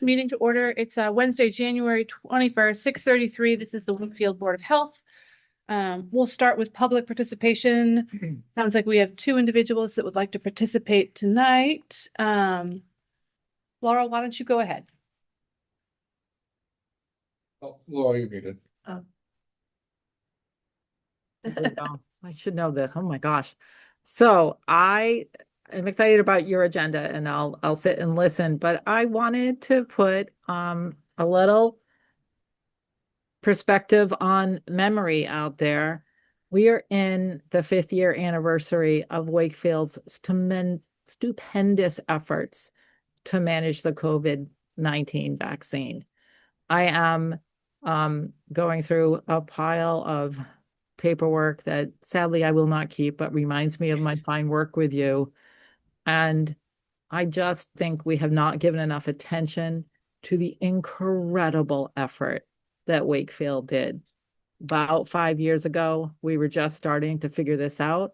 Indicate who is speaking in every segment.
Speaker 1: Meeting to order. It's Wednesday, January 21st, 6:33. This is the Wakefield Board of Health. We'll start with public participation. Sounds like we have two individuals that would like to participate tonight. Laura, why don't you go ahead?
Speaker 2: Oh, Laura, you muted.
Speaker 3: Oh. I should know this. Oh my gosh. So I am excited about your agenda and I'll sit and listen, but I wanted to put a little perspective on memory out there. We are in the 5th year anniversary of Wakefield's stupendous efforts to manage the COVID-19 vaccine. I am going through a pile of paperwork that sadly I will not keep, but reminds me of my fine work with you. And I just think we have not given enough attention to the incredible effort that Wakefield did. About 5 years ago, we were just starting to figure this out.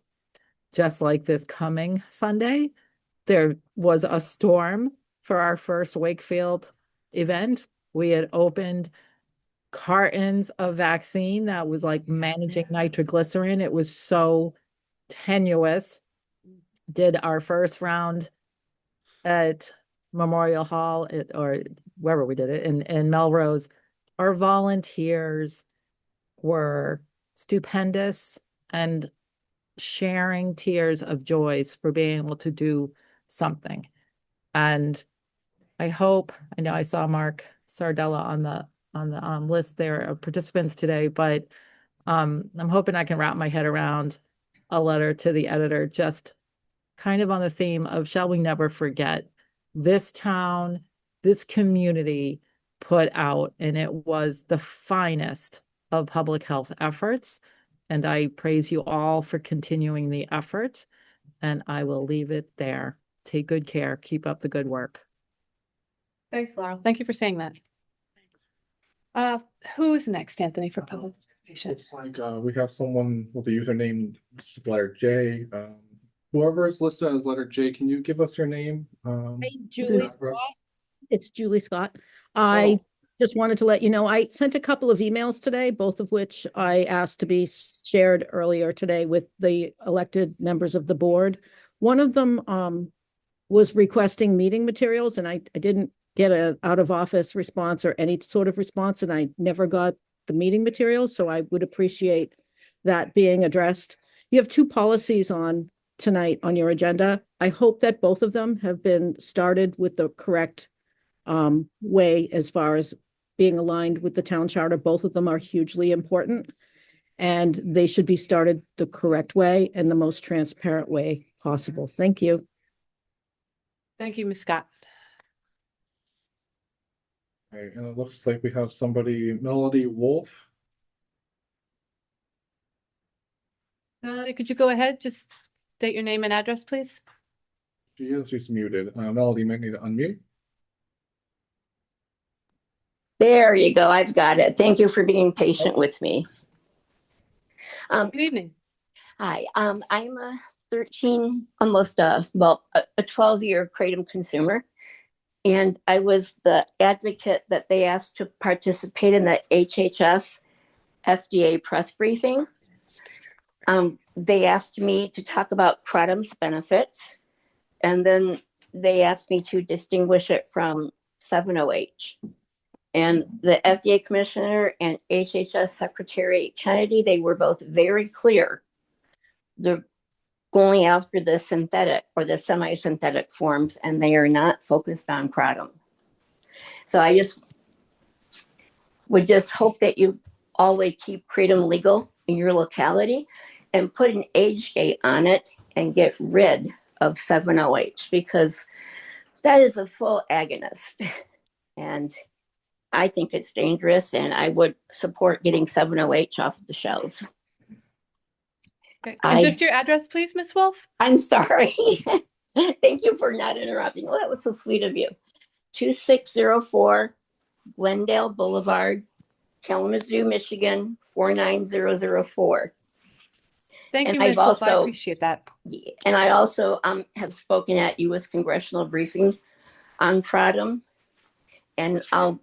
Speaker 3: Just like this coming Sunday, there was a storm for our first Wakefield event. We had opened cartons of vaccine that was like managing nitroglycerin. It was so tenuous. Did our first round at Memorial Hall or wherever we did it in Melrose. Our volunteers were stupendous and sharing tears of joys for being able to do something. And I know I saw Mark Sardella on the list there of participants today, but I'm hoping I can wrap my head around a letter to the editor, just kind of on the theme of, shall we never forget this town, this community put out, and it was the finest of public health efforts. And I praise you all for continuing the effort, and I will leave it there. Take good care. Keep up the good work.
Speaker 1: Thanks, Laura. Thank you for saying that. Who's next, Anthony, for public participation?
Speaker 2: Looks like we have someone with a username letter J. Whoever is listed as letter J, can you give us your name?
Speaker 4: Hey, Julie Scott. It's Julie Scott. I just wanted to let you know, I sent a couple of emails today, both of which I asked to be shared earlier today with the elected members of the board. One of them was requesting meeting materials, and I didn't get an out of office response or any sort of response, and I never got the meeting materials. So I would appreciate that being addressed. You have two policies on tonight on your agenda. I hope that both of them have been started with the correct way as far as being aligned with the town charter. Both of them are hugely important, and they should be started the correct way and the most transparent way possible. Thank you.
Speaker 1: Thank you, Ms. Scott.
Speaker 2: Okay, and it looks like we have somebody, Melody Wolf.
Speaker 1: Could you go ahead? Just state your name and address, please.
Speaker 2: She's muted. Melody, you might need to unmute.
Speaker 5: There you go. I've got it. Thank you for being patient with me.
Speaker 1: Good evening.
Speaker 5: Hi. I'm a 12-year Kratom consumer. And I was the advocate that they asked to participate in the HHS FDA press briefing. They asked me to talk about Kratom's benefits, and then they asked me to distinguish it from 7-OH. And the FDA commissioner and HHS Secretary Kennedy, they were both very clear. They're going after the synthetic or the semi-synthetic forms, and they are not focused on Kratom. So I would hope that you always keep Kratom legal in your locality and put an age date on it and get rid of 7-OH, because that is a full agonist. And I think it's dangerous, and I would support getting 7-OH off of the shelves.
Speaker 1: Okay. And just your address, please, Ms. Wolf.
Speaker 5: I'm sorry. Thank you for not interrupting. Oh, that was so sweet of you. 2604 Glendale Boulevard, Kalamazoo, Michigan, 49004.
Speaker 1: Thank you, Ms. Wolf. I appreciate that.
Speaker 5: And I also have spoken at U.S. congressional briefing on Kratom. and I'll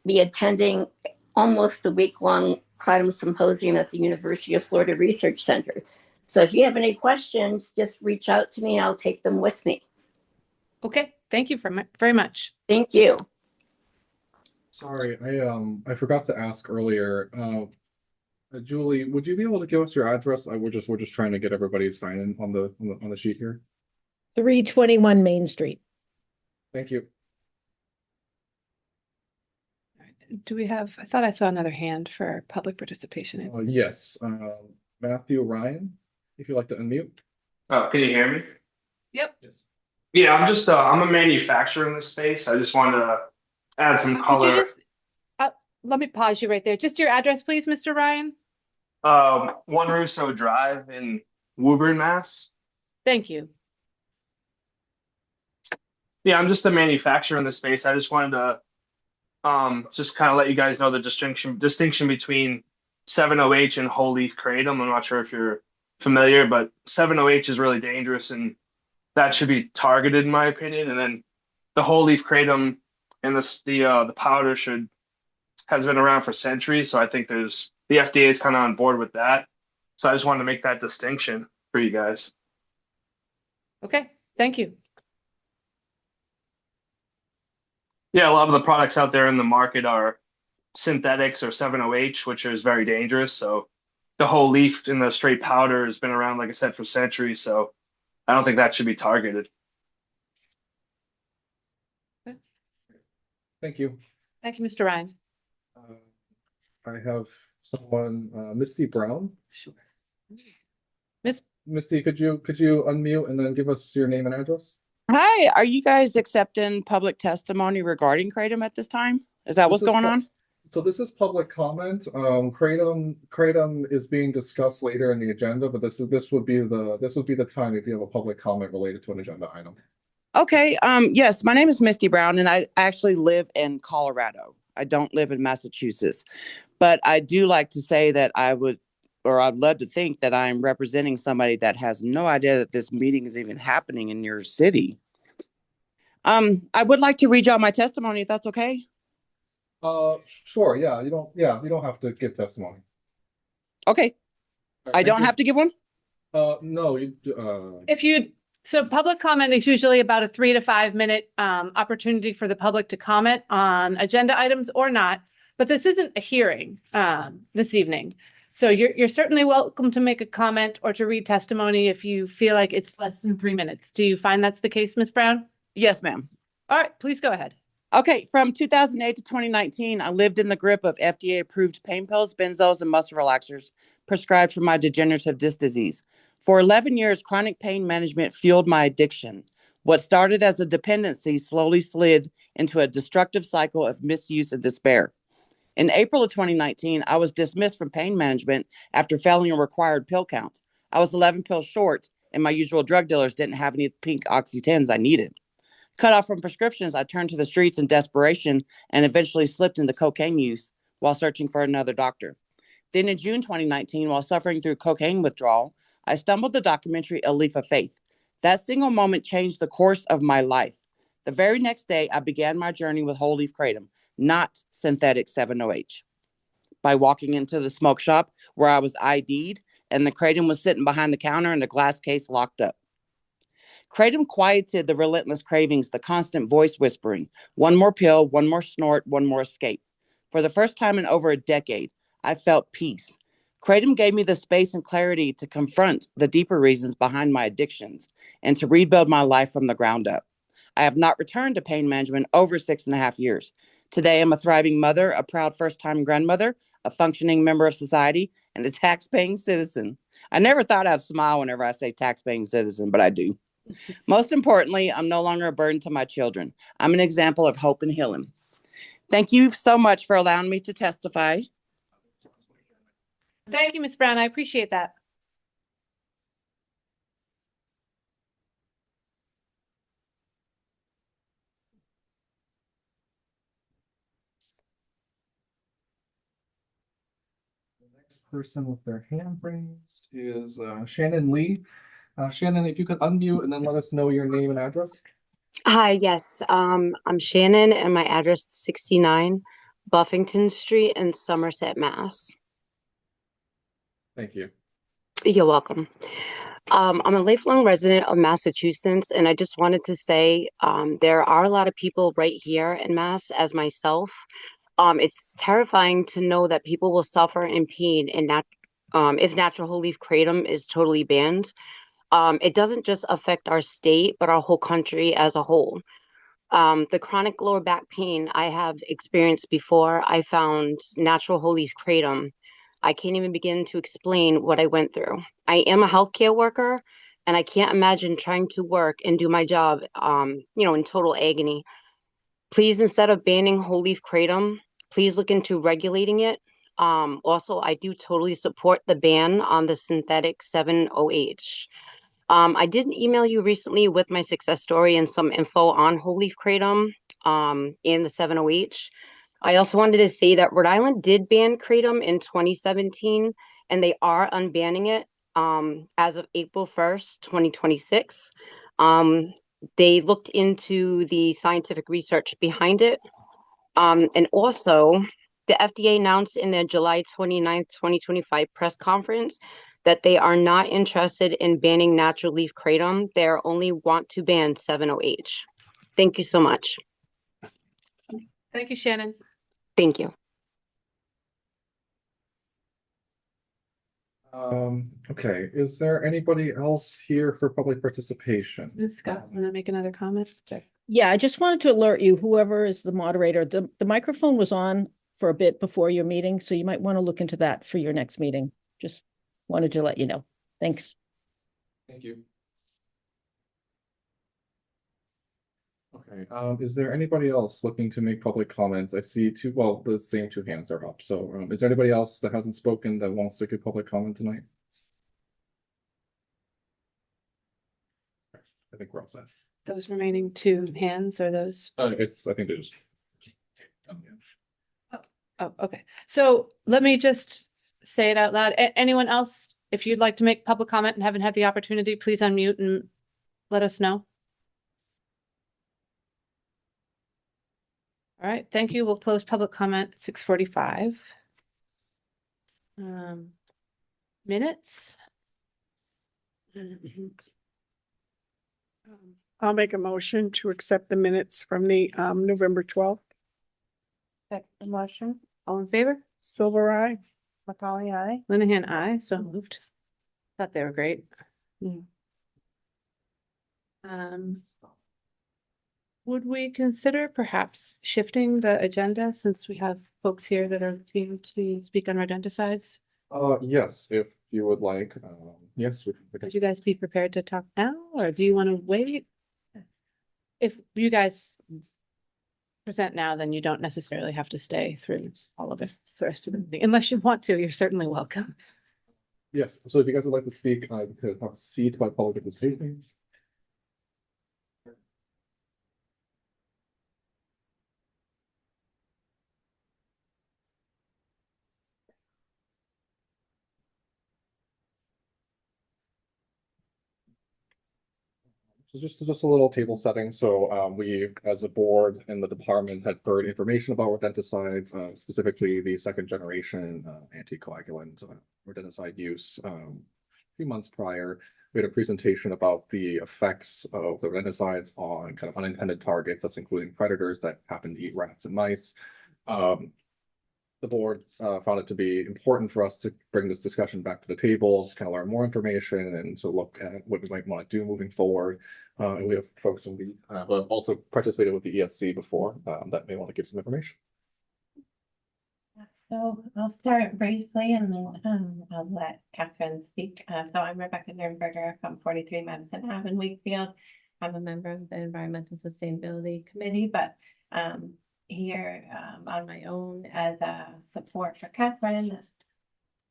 Speaker 5: be attending almost a week-long Kratom Symposium at the University of Florida Research Center. So if you have any questions, just reach out to me and I'll take them with me.
Speaker 1: Okay, thank you very much.
Speaker 5: Thank you.
Speaker 2: Sorry, I forgot to ask earlier. Julie, would you be able to give us your address? We're just trying to get everybody to sign in on the sheet here.
Speaker 4: 321 Main Street.
Speaker 2: Thank you.
Speaker 1: Do we have, I thought I saw another hand for public participation.
Speaker 2: Yes, Matthew Ryan, if you'd like to unmute.
Speaker 6: Oh, can you hear me?
Speaker 1: Yep.
Speaker 2: Yes.
Speaker 6: Yeah, I'm a manufacturer in this space. I just wanted to add some
Speaker 1: Could you
Speaker 6: color.
Speaker 1: just, let me pause you right there. Just your address, please, Mr. Ryan.
Speaker 6: 1 Russo Drive in Woburn, Mass.
Speaker 1: Thank you.
Speaker 6: Yeah, I'm just a manufacturer in this space. I just wanted to just kind of let you guys know the distinction between 7-OH and whole leaf kratom. I'm not sure if you're familiar, but 7-OH is really dangerous and that should be targeted in my opinion. And then the whole leaf kratom and the powder has been around for centuries. So I think the FDA is kind of on board with that. So I just wanted to make that distinction for you guys.
Speaker 1: Okay, thank you.
Speaker 6: Yeah, a lot of the products out there in the market are synthetics or 7-OH, which is very dangerous. So the whole leaf in the straight powder has been around, like I said, for centuries. So I don't think that should be targeted.
Speaker 2: Thank you.
Speaker 1: Thank you, Mr. Ryan.
Speaker 2: I have someone, Misty Brown.
Speaker 1: Sure.
Speaker 2: Misty, could you unmute and then give us your name and address?
Speaker 7: Hi, are you guys accepting public testimony regarding kratom at this time? Is that what's going on?
Speaker 2: So this is public comment. Kratom is being discussed later in the agenda, but this would be the time if you have a public comment related to an agenda item.
Speaker 7: Okay, yes, my name is Misty Brown and I actually live in Colorado. I don't live in Massachusetts, but I do like to say that I'd love to think that I'm representing somebody that has no idea that this meeting is even happening in your city. I would like to read y'all my testimony if that's okay.
Speaker 2: Sure. Yeah, you don't have to give testimony.
Speaker 7: Okay.
Speaker 2: All right,
Speaker 7: I don't have to give one?
Speaker 2: No,
Speaker 1: So public comment is usually about a 3 to 5 minute opportunity for the public to comment on agenda items or not, but this isn't a hearing this evening. So you're certainly welcome to make a comment or to read testimony if you feel like it's less than 3 minutes. Do you find that's the case, Ms. Brown?
Speaker 7: Yes, ma'am.
Speaker 1: All right, please go ahead.
Speaker 7: Okay, from 2008 to 2019, I lived in the grip of FDA-approved pain pills, benzos, and muscle relaxers prescribed for my degenerative disc disease. For 11 years, chronic pain management fueled my addiction. What started as a dependency slowly slid into a destructive cycle of misuse and despair. In April of 2019, I was dismissed from pain management after failing a required pill count. I was 11 pills short, and my usual drug dealers didn't have any pink Oxy-10s I needed. Cut off from prescriptions, I turned to the streets in desperation and eventually slipped into cocaine use while searching for another doctor. Then in June 2019, while suffering through cocaine withdrawal, I stumbled the documentary A Leaf of Faith. That single moment changed the course of my life. The very next day, I began my journey with whole leaf kratom, not synthetic 7-OH. By walking into the smoke shop where I was ID'd and the kratom was sitting behind the counter in a glass case locked up. Kratom quieted the relentless cravings, the constant voice whispering, one more pill, one more snort, one more escape. For the first time in over a decade, I felt peace. Kratom gave me the space and clarity to confront the deeper reasons behind my addictions and to rebuild my life from the ground up. I have not returned to pain management over 6.5 years. Today, I'm a thriving mother, a proud first-time grandmother, a functioning member of society, and a tax-paying citizen. I never thought I'd smile whenever I say tax-paying citizen, but I do. Most importantly, I'm no longer a burden to my children. I'm an example of hope and healing. Thank you so much for allowing me to testify.
Speaker 1: Thank you, Ms. Brown. I appreciate that.
Speaker 2: The next person with their hand raised is Shannon Lee. Shannon, if you could unmute and then let us know your name and address.
Speaker 8: Hi, yes. I'm Shannon and my address is 69 Buffington Street in Somerset, Mass.
Speaker 2: Thank you.
Speaker 8: You're welcome. I'm a lifelong resident of Massachusetts, and I just wanted to say there are a lot of people right here in Mass, as myself. It's terrifying to know that people will suffer in pain and if natural whole leaf kratom is totally banned. It doesn't just affect our state, but our whole country as a whole. The chronic lower back pain I have experienced before I found natural whole leaf kratom. I can't even begin to explain what I went through. I am a healthcare worker, and I can't imagine trying to work and do my job, in total agony. Please, instead of banning whole leaf kratom, please look into regulating it. Also, I do totally support the ban on the synthetic 7-OH. I did email you recently with my success story and some info on whole leaf kratom and the 7-OH. I also wanted to say that Rhode Island did ban kratom in 2017, and they are unbanning it as of April 1st, 2026. They looked into the scientific research behind it. And also, the FDA announced in their July 29th, 2025 press conference that they are not interested in banning natural leaf kratom. They only want to ban 7-OH. Thank you so much.
Speaker 1: Thank you, Shannon.
Speaker 8: Thank you.
Speaker 2: Okay, is there anybody else here for public participation?
Speaker 1: Ms. Scott, want to make another comment? Okay.
Speaker 4: Yeah, I just wanted to alert you, whoever is the moderator, the microphone was on for a bit before your meeting, so you might want to look into that for your next meeting. Just wanted to let you know. Thanks.
Speaker 2: Thank you. Okay, is there anybody else looking to make public comments? I see the same two hands are up. So is there anybody else that hasn't spoken that wants to give public comment tonight? I think we're all set.
Speaker 1: Those remaining two hands are those?
Speaker 2: I think they just.
Speaker 1: Oh, okay. So let me just say it out loud. Anyone else, if you'd like to make public comment and haven't had the opportunity, please unmute and let us know. All right, thank you. We'll close public comment at 6:45. Minutes.
Speaker 9: I'll make a motion to accept the minutes from the November 12th.
Speaker 1: Second motion. All in favor?
Speaker 9: Silver eye.
Speaker 1: Macaulay, aye. Linehan, aye. So moved. Thought they were great. Would we consider perhaps shifting the agenda since we have folks here that are keen to speak on rodenticides?
Speaker 2: Yes, if you would like. Yes, we can.
Speaker 1: Would you guys be prepared to talk now, or do you want to wait? If you guys present now, then you don't necessarily have to stay through all of it the rest of the meeting. Unless you want to, you're certainly welcome.
Speaker 2: Yes, so if you guys would like to speak, I could have a seat by public participation. So just a little table setting. So we, as a board and the department, had heard information about rodenticides, specifically the second generation anticoagulant rodenticide use. A few months prior, we had a presentation about the effects of the rodenticides on kind of unintended targets. That's including predators that happen to eat rats and mice. The board found it to be important for us to bring this discussion back to the table, to kind of learn more information and to look at what we might want to do moving forward. And we have folks who have also participated with the ESC before that may want to give some information.
Speaker 10: So I'll start briefly and then I'll let Catherine speak. So I'm Rebecca Nürnberger from 43 Madison Ave in Wakefield. I'm a member of the Environmental Sustainability Committee, but here on my own as a support for Catherine,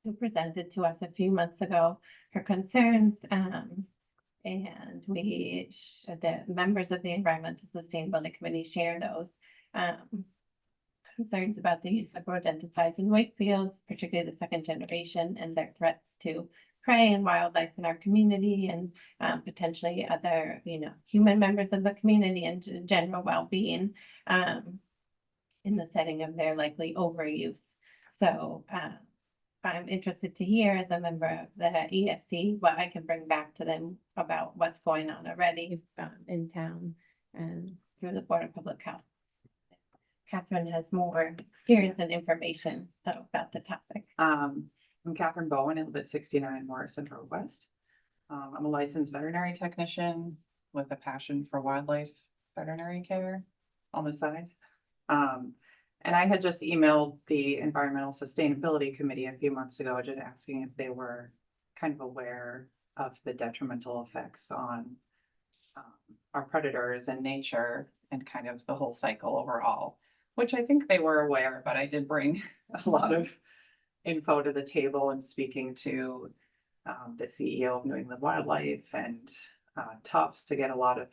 Speaker 10: who presented to us a few months ago her concerns. And the members of the Environmental Sustainability Committee share those concerns about the use of rodenticides in Wakefield, particularly the second generation, and their threats to prey and wildlife in our community and potentially other, human members of the community and to general well-being in the setting of their likely overuse. So I'm interested to hear as a member of the ESC what I can bring back to them about what's going on already in town and through the Board of Public Health. Catherine has more experience and information about the topic.
Speaker 11: I'm Catherine Bowen. I live at 69 Morrison Road West. I'm a licensed veterinary technician with a passion for wildlife veterinary care on the side. And I had just emailed the Environmental Sustainability Committee a few months ago, just asking if they were kind of aware of the detrimental effects on our predators and nature and kind of the whole cycle overall, which I think they were aware, but I did bring a lot of info to the table and speaking to the CEO of New England Wildlife and Tufts to get a lot of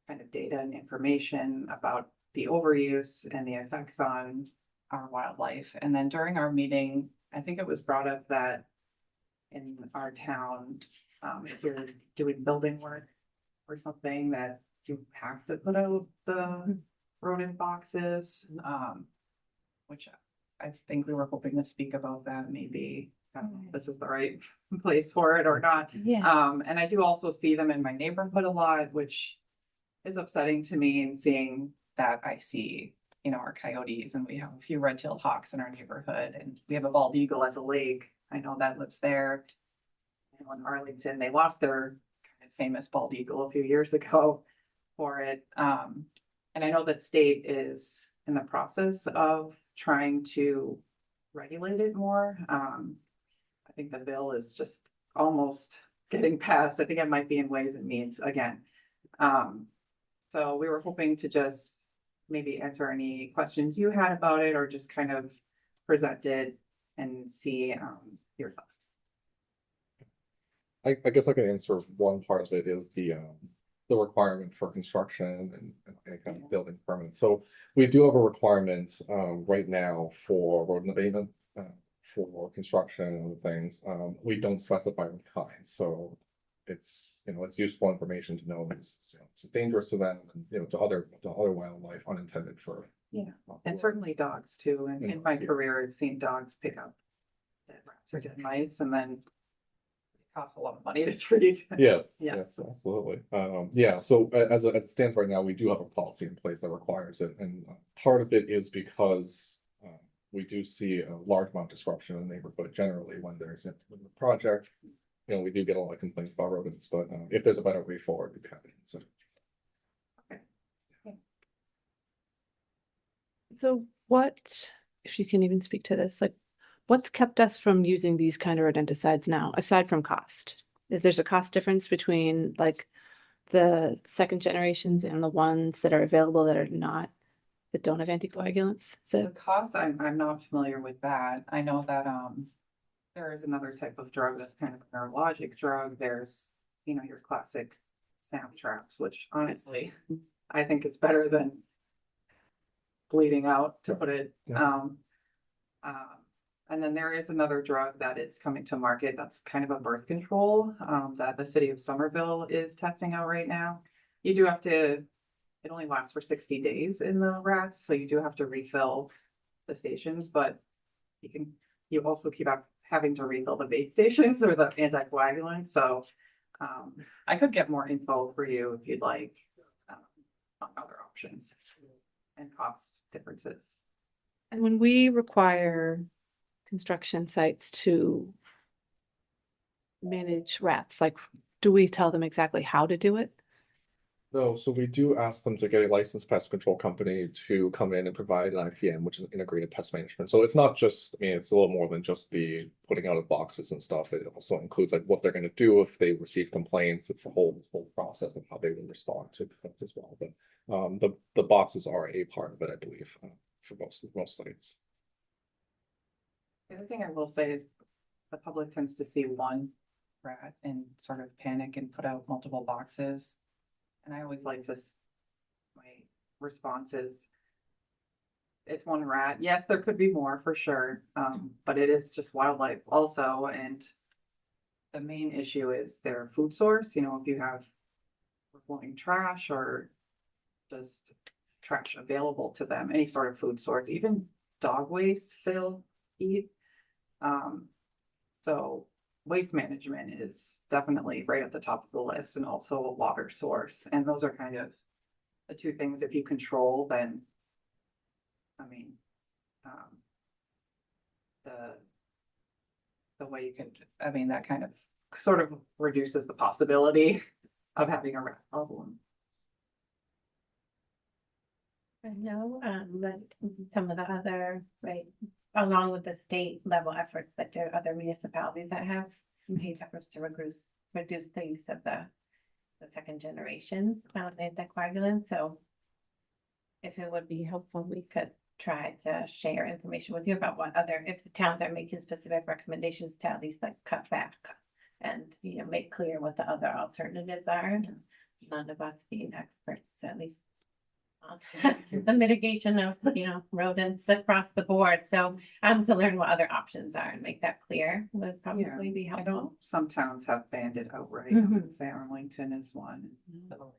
Speaker 11: kind of data and information about the overuse and the effects on our wildlife. And then during our meeting, I think it was brought up that in our town, if you're doing building work or something, that you have to put out the rodent boxes, which I think we were hoping to speak about that. Maybe this is the right place for it or not.
Speaker 10: Yeah.
Speaker 11: And I do also see them in my neighborhood a lot, which is upsetting to me, and seeing that I see, our coyotes, and we have a few red-tailed hawks in our neighborhood, and we have a bald eagle at the lake. I know that lives there. In Arlington, they lost their kind of famous bald eagle a few years ago for it. And I know that state is in the process of trying to regulate it more. I think the bill is just almost getting passed. I think it might be in Ways and Means again. So we were hoping to just maybe answer any questions you had about it, or just kind of present it and see your thoughts.
Speaker 2: I guess I can answer one part of it is the requirement for construction and any kind of building permits. So we do have a requirement right now for rodent abatement for construction and things. We don't specify what kind, so it's it's useful information to know it's dangerous to them and to other wildlife unintended for
Speaker 11: And certainly dogs too. And in my career, I've seen dogs pick up dead rats or dead mice, and then it costs a lot of money to treat.
Speaker 2: Yes, absolutely. So as it stands right now, we do have a policy in place that requires it, and part of it is because we do see a large amount of disruption in the neighborhood generally when there's a project. We do get a lot of complaints about rodents, but if there's a better way forward, we'd be happy to consider.
Speaker 1: So what, if you can even speak to this, like what's kept us from using these kind of rodenticides now, aside from cost? If there's a cost difference between like the second generations and the ones that are available that don't have anticoagulants?
Speaker 11: The cost, I'm not familiar with that. I know that there is another type of drug that's kind of a neurologic drug. There's, your classic snap traps, which honestly, I think it's better than bleeding out, to put it. And then there is another drug that is coming to market that's kind of a birth control that the city of Somerville is testing out right now. You do have to, it only lasts for 60 days in the rats, so you do have to refill the stations, but you also keep having to refill the bait stations or the anticoagulants. So I could get more info for you if you'd like on other options and cost differences.
Speaker 1: And when we require construction sites to manage rats, like, do we tell them exactly how to do it?
Speaker 2: No, so we do ask them to get a licensed pest control company to come in and provide an IPM, which is integrated pest management. So it's not just, it's a little more than just the putting out of boxes and stuff. It also includes like what they're going to do if they receive complaints. It's a whole process of how they will respond to complaints as well. But the boxes are a part of it, I believe, for most sites.
Speaker 11: The other thing I will say is the public tends to see one rat and sort of panic and put out multiple boxes. And I always like this, my response is, it's one rat. Yes, there could be more for sure, but it is just wildlife also. And the main issue is their food source, you know, if you have flowing trash or just trash available to them, any sort of food source, even dog waste they'll eat. So waste management is definitely right at the top of the list, and also a water source. And those are kind of the two things, if you control, then, I mean, the way you can, I mean, that kind of sort of reduces the possibility of having a rat problem.
Speaker 10: I know, that some of the other, right, along with the state level efforts, that there are other municipalities that have made efforts to reduce the use of the second generation anticoagulant. So if it would be helpful, we could try to share information with you about what other, if the towns are making specific recommendations to at least like cut back and, you know, make clear what the other alternatives are. None of us being experts, at least the mitigation of, you know, rodents across the board. So to learn what other options are and make that clear would probably be
Speaker 11: I know
Speaker 10: helpful.
Speaker 11: some towns have banned it outright.
Speaker 10: Mhm.
Speaker 11: Say Arlington is one. So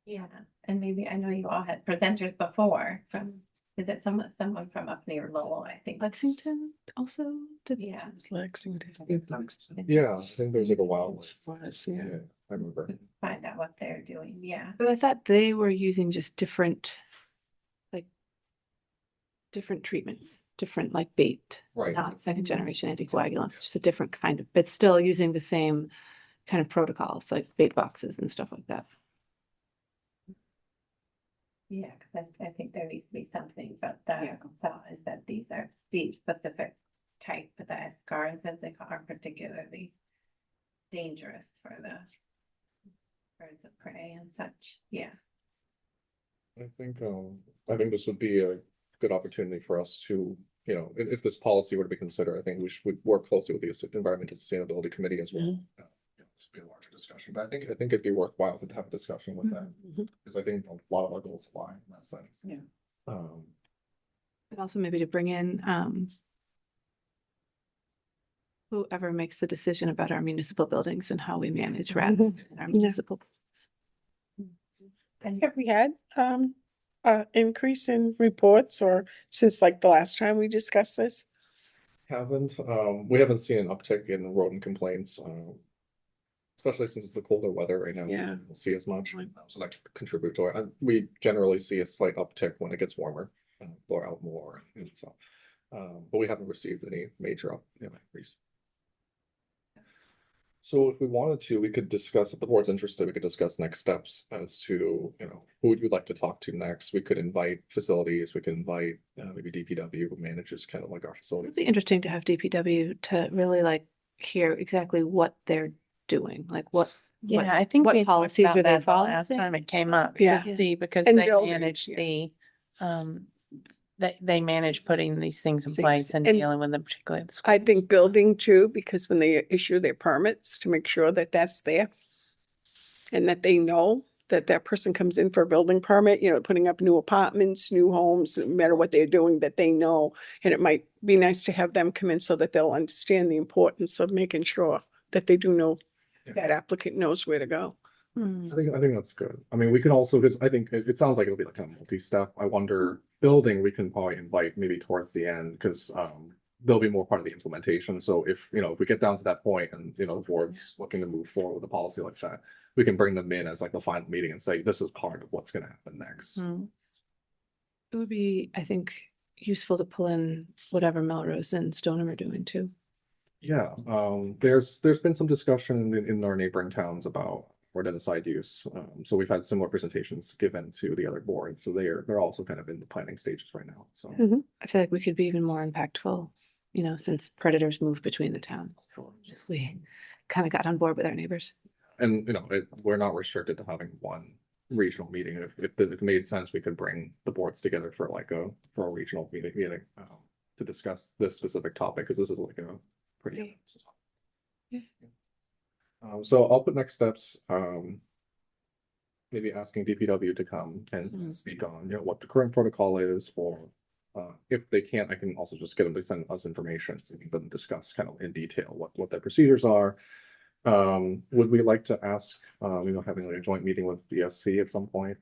Speaker 10: Yeah, and maybe, I know you all had presenters before from, is it someone from up near Lowell, I think.
Speaker 1: Lexington also did.
Speaker 10: Yeah.
Speaker 9: Lexington.
Speaker 2: Yeah, I think there's like a wild.
Speaker 9: Was, yeah.
Speaker 2: Yeah, I remember.
Speaker 10: Find out what they're doing, yeah.
Speaker 1: But I thought they were using just different, like, different treatments, different like bait,
Speaker 2: Right.
Speaker 1: not second generation anticoagulant, just a different kind of, but still using the same kind of protocols, like bait boxes and stuff like that.
Speaker 10: Yeah, because I think there needs to be something, but the thought is that these specific type of the escarins, as they call, are particularly dangerous for the birds of prey and such, yeah.
Speaker 2: I think this would be a good opportunity for us to, you know, if this policy were to be considered, I think we should work closely with the Environmental Sustainability Committee as well. You know, this would be a larger discussion, but I think it'd be worthwhile to have a discussion with them, because I think a lot of our goals apply in that sense.
Speaker 11: Yeah.
Speaker 1: And also maybe to bring in whoever makes the decision about our municipal buildings and how we manage rats in our municipal.
Speaker 9: Have we had increase in reports or since like the last time we discussed this?
Speaker 2: We haven't seen an uptick in rodent complaints, especially since it's the colder weather right now.
Speaker 9: Yeah.
Speaker 2: We'll see as much, so that could contribute to it. We generally see a slight uptick when it gets warmer, blow out more, and so. But we haven't received any major increase. So if we wanted to, we could discuss, if the board's interested, we could discuss next steps as to, you know, who would you like to talk to next? We could invite facilities, we could invite maybe DPW, who manages kind of like our facilities.
Speaker 1: It'd be interesting to have DPW to really like hear exactly what they're doing, like what.
Speaker 12: Yeah, I think
Speaker 1: what
Speaker 12: we talked
Speaker 1: policies
Speaker 12: about
Speaker 1: are they
Speaker 12: that the last
Speaker 1: following?
Speaker 12: time it came up.
Speaker 9: Yeah.
Speaker 12: To see, because
Speaker 9: And
Speaker 12: they
Speaker 9: building,
Speaker 12: manage
Speaker 9: yeah.
Speaker 12: the, they manage putting these things in
Speaker 9: Things.
Speaker 12: place and
Speaker 9: And
Speaker 12: dealing with them, particularly at the
Speaker 9: I
Speaker 12: school.
Speaker 9: think building too, because when they issue their permits to make sure that that's there. And that they know that that person comes in for a building permit, you know, putting up new apartments, new homes, no matter what they're doing, that they know. And it might be nice to have them come in so that they'll understand the importance of making sure that they do know that applicant knows where to go.
Speaker 2: I think that's good. I mean, we can also, because I think it sounds like it'll be like a multi-step. I wonder, building, we can probably invite maybe towards the end, because they'll be more part of the implementation. So if, you know, if we get down to that point and, you know, the board's looking to move forward with a policy like that, we can bring them in as like the final meeting and say, this is part of what's going to happen next.
Speaker 1: It would be, I think, useful to pull in whatever Melrose and Stoneham are doing too.
Speaker 2: Yeah, there's been some discussion in our neighboring towns about rodenticide use. So we've had similar presentations given to the other boards. So they're also kind of in the planning stages right now. So
Speaker 1: I feel like we could be even more impactful, you know, since predators move between the towns. If we kind of got on board with our neighbors.
Speaker 2: and you know, we're not restricted to having one regional meeting. If it made sense, we could bring the boards together for a regional meeting to discuss this specific topic, because this is like a pretty. So I'll put next steps. Maybe asking DPW to come and speak on, you know, what the current protocol is for If they can't, I can also just get them to send us information so we can discuss kind of in detail what their procedures are. Would we like to ask, having like a joint meeting with BSC at some point?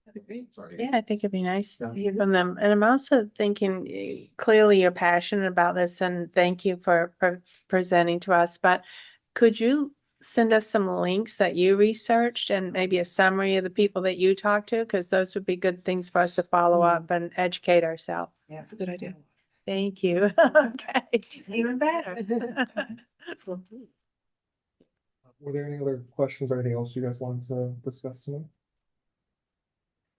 Speaker 1: That'd be great.
Speaker 2: Sorry.
Speaker 12: Yeah, I think it'd be nice to
Speaker 2: Yeah.
Speaker 12: hear from them. And I'm also thinking, clearly you're passionate about this and thank you for presenting to us, but could you send us some links that you researched and maybe a summary of the people that you talked to? Because those would be good things for us to follow up and educate ourselves.
Speaker 1: Yeah, that's a good idea.
Speaker 12: Thank you. Okay, even better.
Speaker 2: Were there any other questions or anything else you guys wanted to discuss tonight?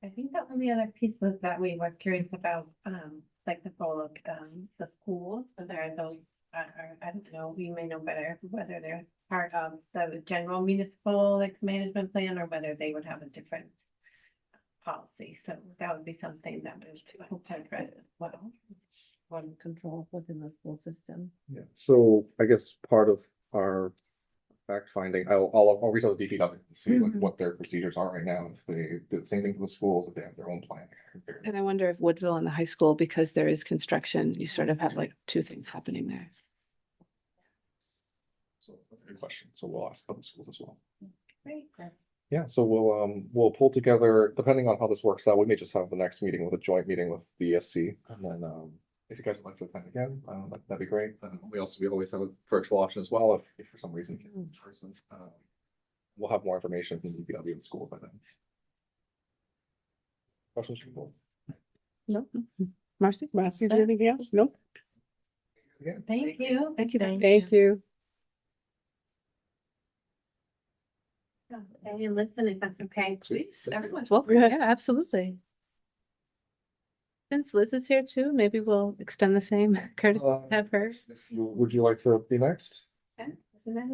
Speaker 10: I think the only other piece was that we were curious about, like the role of, the schools, whether those I don't know, you may know better, whether they're part of the general municipal like management plan or whether they would have a different policy. So that would be something that we hope to address as well. On control within the school system.
Speaker 2: Yeah, so I guess part of our fact finding, I'll reach out to DPW and see like what their procedures are right now, if they do the same thing for the schools, if they have their own plan.
Speaker 1: And I wonder if Woodville and the high school, because there is construction, you sort of have like two things happening there.
Speaker 2: So that's a good question. So we'll ask other schools as well.
Speaker 10: Great.
Speaker 2: Yeah, so we'll pull together, depending on how this works out, we may just have the next meeting with a joint meeting with the ESC, and then if you guys would like to attend again, that'd be great. We always have a virtual option as well if for some reason you can't in person. We'll have more information from the DPW and school by then. Questions from the board?
Speaker 9: No. Marcy, do you have anything else? No?
Speaker 2: Yeah.
Speaker 10: Thank you.
Speaker 1: Thank you.
Speaker 9: Thank you.
Speaker 10: And listen, if that's okay,
Speaker 1: Please, everyone's welcome. Yeah, absolutely. Since Liz is here too, maybe we'll extend the same courtesy, have her.
Speaker 2: Would you like to be next?
Speaker 10: Okay, isn't that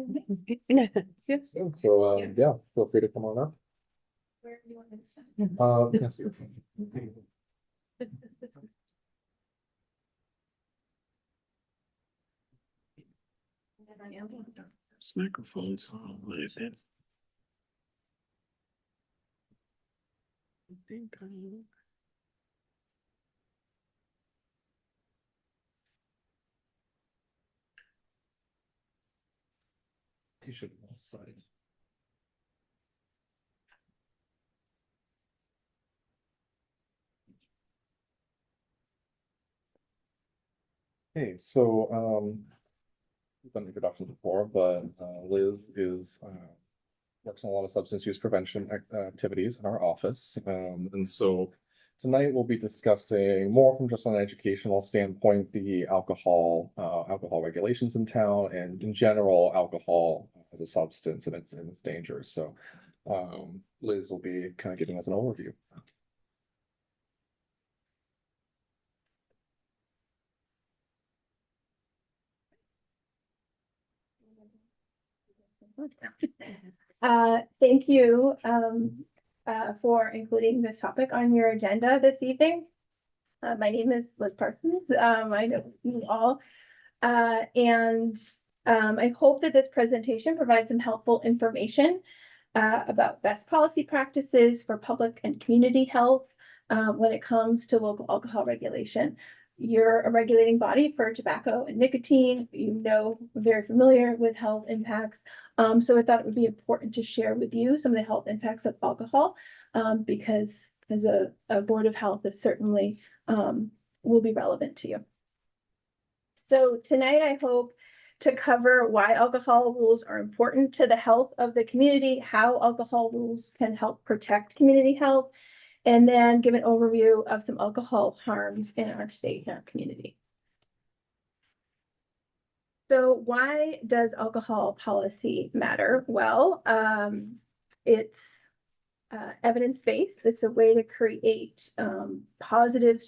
Speaker 10: it?
Speaker 1: Yes.
Speaker 2: So yeah, feel free to come on up.
Speaker 10: Where do you want me to stand?
Speaker 2: Yes.
Speaker 9: This microphone's on like this. I think
Speaker 2: You should be on site. Okay, so we've done introductions before, but Liz is works on a lot of substance use prevention activities in our office. And so tonight we'll be discussing more from just an educational standpoint, the alcohol regulations in town and in general, alcohol as a substance and its dangers. So Liz will be kind of giving us an overview.
Speaker 13: Thank you for including this topic on your agenda this evening. My name is Liz Parsons. I know you all. And I hope that this presentation provides some helpful information about best policy practices for public and community health when it comes to local alcohol regulation. You're a regulating body for tobacco and nicotine. Very familiar with health impacts. So I thought it would be important to share with you some of the health impacts of alcohol because as a board of health, this certainly will be relevant to you. So tonight I hope to cover why alcohol rules are important to the health of the community, how alcohol rules can help protect community health, and then give an overview of some alcohol harms in our state and our community. So why does alcohol policy matter? Well, it's evidence-based. It's a way to create positive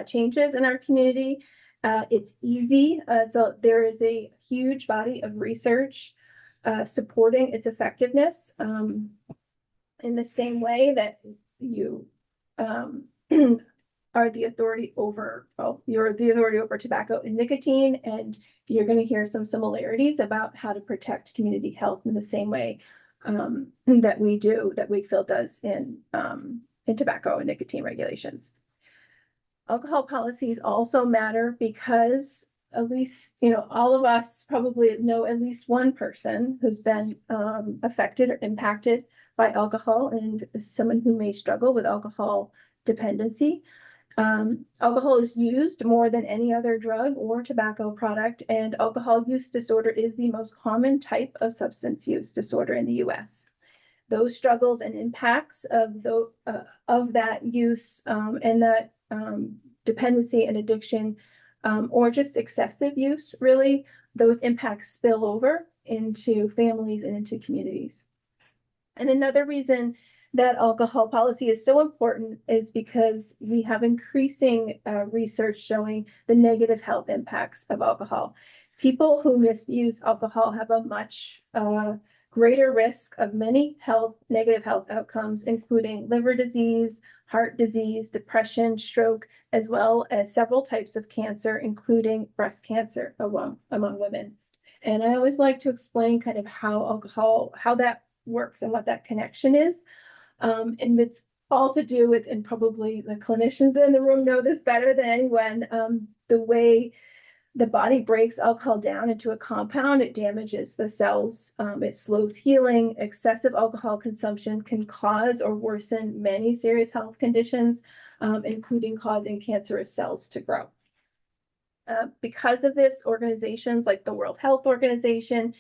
Speaker 13: changes in our community. It's easy. So there is a huge body of research supporting its effectiveness in the same way that you are the authority over, you're the authority over tobacco and nicotine, and you're going to hear some similarities about how to protect community health in the same way that Wakefield does in tobacco and nicotine regulations. Alcohol policies also matter because at least, all of us probably know at least one person who's been affected or impacted by alcohol and someone who may struggle with alcohol dependency. Alcohol is used more than any other drug or tobacco product, and alcohol use disorder is the most common type of substance use disorder in the US. Those struggles and impacts of that use and that dependency and addiction, or just excessive use, really, those impacts spill over into families and into communities. And another reason that alcohol policy is so important is because we have increasing research showing the negative health impacts of alcohol. People who misuse alcohol have a much greater risk of many negative health outcomes, including liver disease, heart disease, depression, stroke, as well as several types of cancer, including breast cancer among women. And I always like to explain kind of how that works and what that connection is. And it's all to do with, and probably the clinicians in the room know this better than anyone, the way the body breaks alcohol down into a compound. It damages the cells. It slows healing. Excessive alcohol consumption can cause or worsen many serious health conditions, including causing cancerous cells to grow. Because of this, organizations like the World Health Organization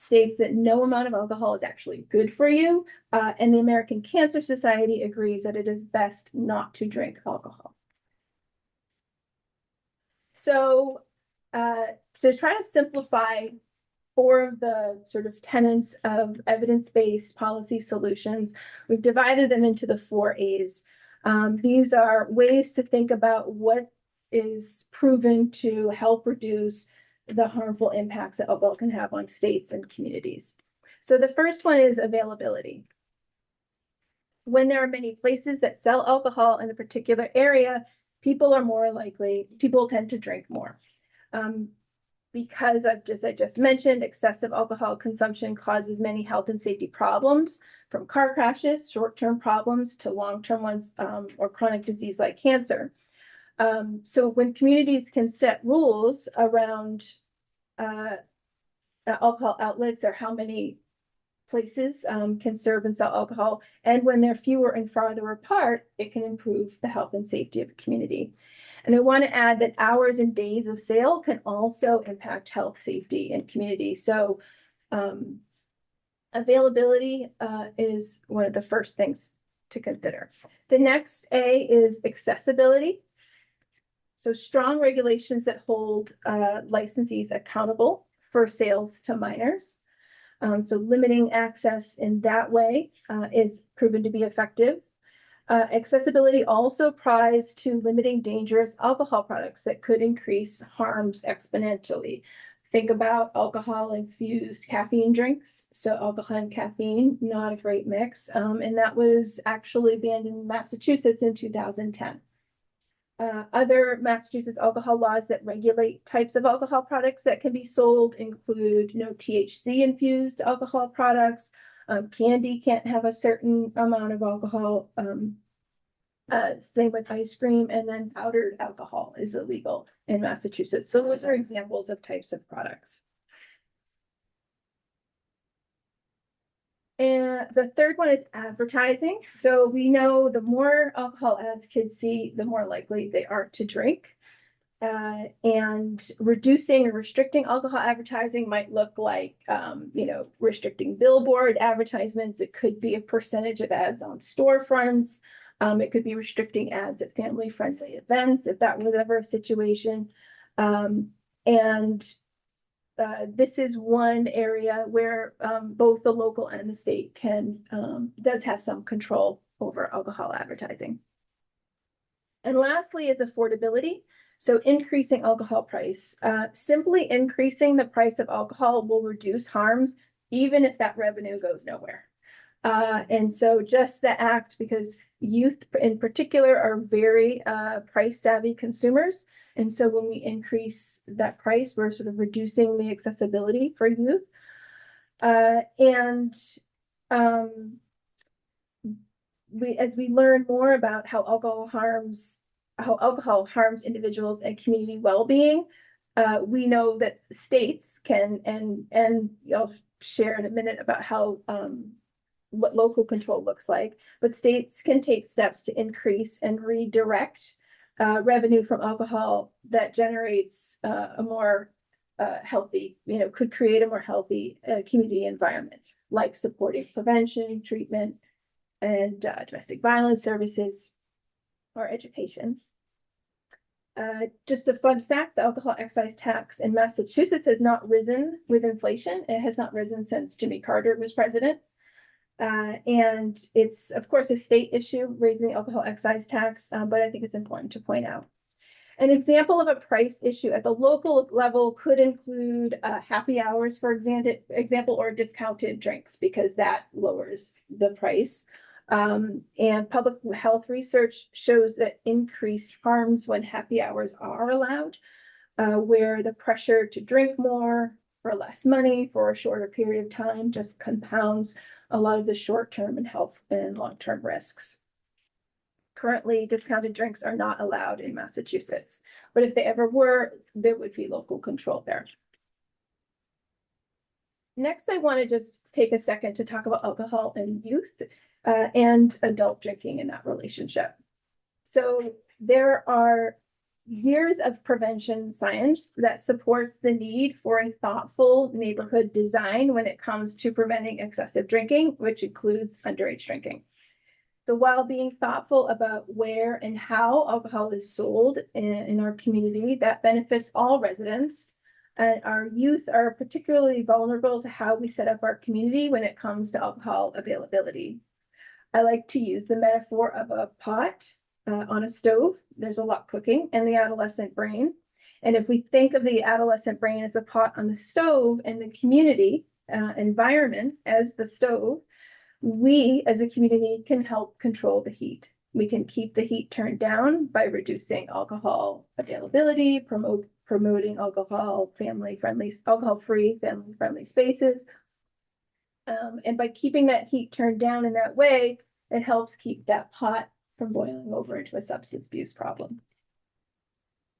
Speaker 13: states that no amount of alcohol is actually good for you, and the American Cancer Society agrees that it is best not to drink alcohol. So to try to simplify 4 of the sort of tenets of evidence-based policy solutions, we've divided them into the 4 A's. These are ways to think about what is proven to help reduce the harmful impacts that alcohol can have on states and communities. So the first one is availability. When there are many places that sell alcohol in a particular area, people tend to drink more. Because I just mentioned, excessive alcohol consumption causes many health and safety problems, from car crashes, short-term problems, to long-term ones, or chronic disease like cancer. So when communities can set rules around alcohol outlets, or how many places can serve and sell alcohol, and when they're fewer and farther apart, it can improve the health and safety of the community. And I want to add that hours and days of sale can also impact health, safety, and community. So availability is one of the first things to consider. The next A is accessibility. So strong regulations that hold licensees accountable for sales to minors. So limiting access in that way is proven to be effective. Accessibility also applies to limiting dangerous alcohol products that could increase harms exponentially. Think about alcohol-infused caffeine drinks. So alcohol and caffeine, not a great mix. And that was actually banned in Massachusetts in 2010. Other Massachusetts alcohol laws that regulate types of alcohol products that can be sold include no THC infused alcohol products. Candy can't have a certain amount of alcohol. Same with ice cream, and then powdered alcohol is illegal in Massachusetts. So those are examples of types of products. And the third one is advertising. So we know the more alcohol ads kids see, the more likely they are to drink. And reducing or restricting alcohol advertising might look like, restricting billboard advertisements. It could be a percentage of ads on storefronts. It could be restricting ads at family-friendly events, if that was ever a situation. This is one area where both the local and the state does have some control over alcohol advertising. And lastly is affordability. So increasing alcohol price. Simply increasing the price of alcohol will reduce harms, even if that revenue goes nowhere. And so just the act, because youth in particular are very price savvy consumers. And so when we increase that price, we're sort of reducing the accessibility for youth. As we learn more about how alcohol harms how alcohol harms individuals and community well-being. We know that states can, and I'll share in a minute about how what local control looks like, but states can take steps to increase and redirect revenue from alcohol that generates a more healthy, could create a more healthy community environment, like supporting prevention, treatment, and domestic violence services or education. Just a fun fact, the alcohol excise tax in Massachusetts has not risen with inflation. It has not risen since Jimmy Carter was president. And it's, of course, a state issue, raising the alcohol excise tax, but I think it's important to point out. An example of a price issue at the local level could include happy hours, for example, or discounted drinks, because that lowers the price. And public health research shows that increased harms when happy hours are allowed, where the pressure to drink more for less money for a shorter period of time just compounds a lot of the short-term and health and long-term risks. Currently, discounted drinks are not allowed in Massachusetts, but if they ever were, there would be local control there. Next, I want to just take a second to talk about alcohol and youth and adult drinking in that relationship. So there are years of prevention science that supports the need for a thoughtful neighborhood design when it comes to preventing excessive drinking, which includes underage drinking. So while being thoughtful about where and how alcohol is sold in our community, that benefits all residents. And our youth are particularly vulnerable to how we set up our community when it comes to alcohol availability. I like to use the metaphor of a pot on a stove. There's a lot cooking in the adolescent brain. And if we think of the adolescent brain as a pot on the stove and the community environment as the stove, we as a community can help control the heat. We can keep the heat turned down by reducing alcohol availability, promoting alcohol-free, family-friendly spaces. And by keeping that heat turned down in that way, it helps keep that pot from boiling over into a substance abuse problem.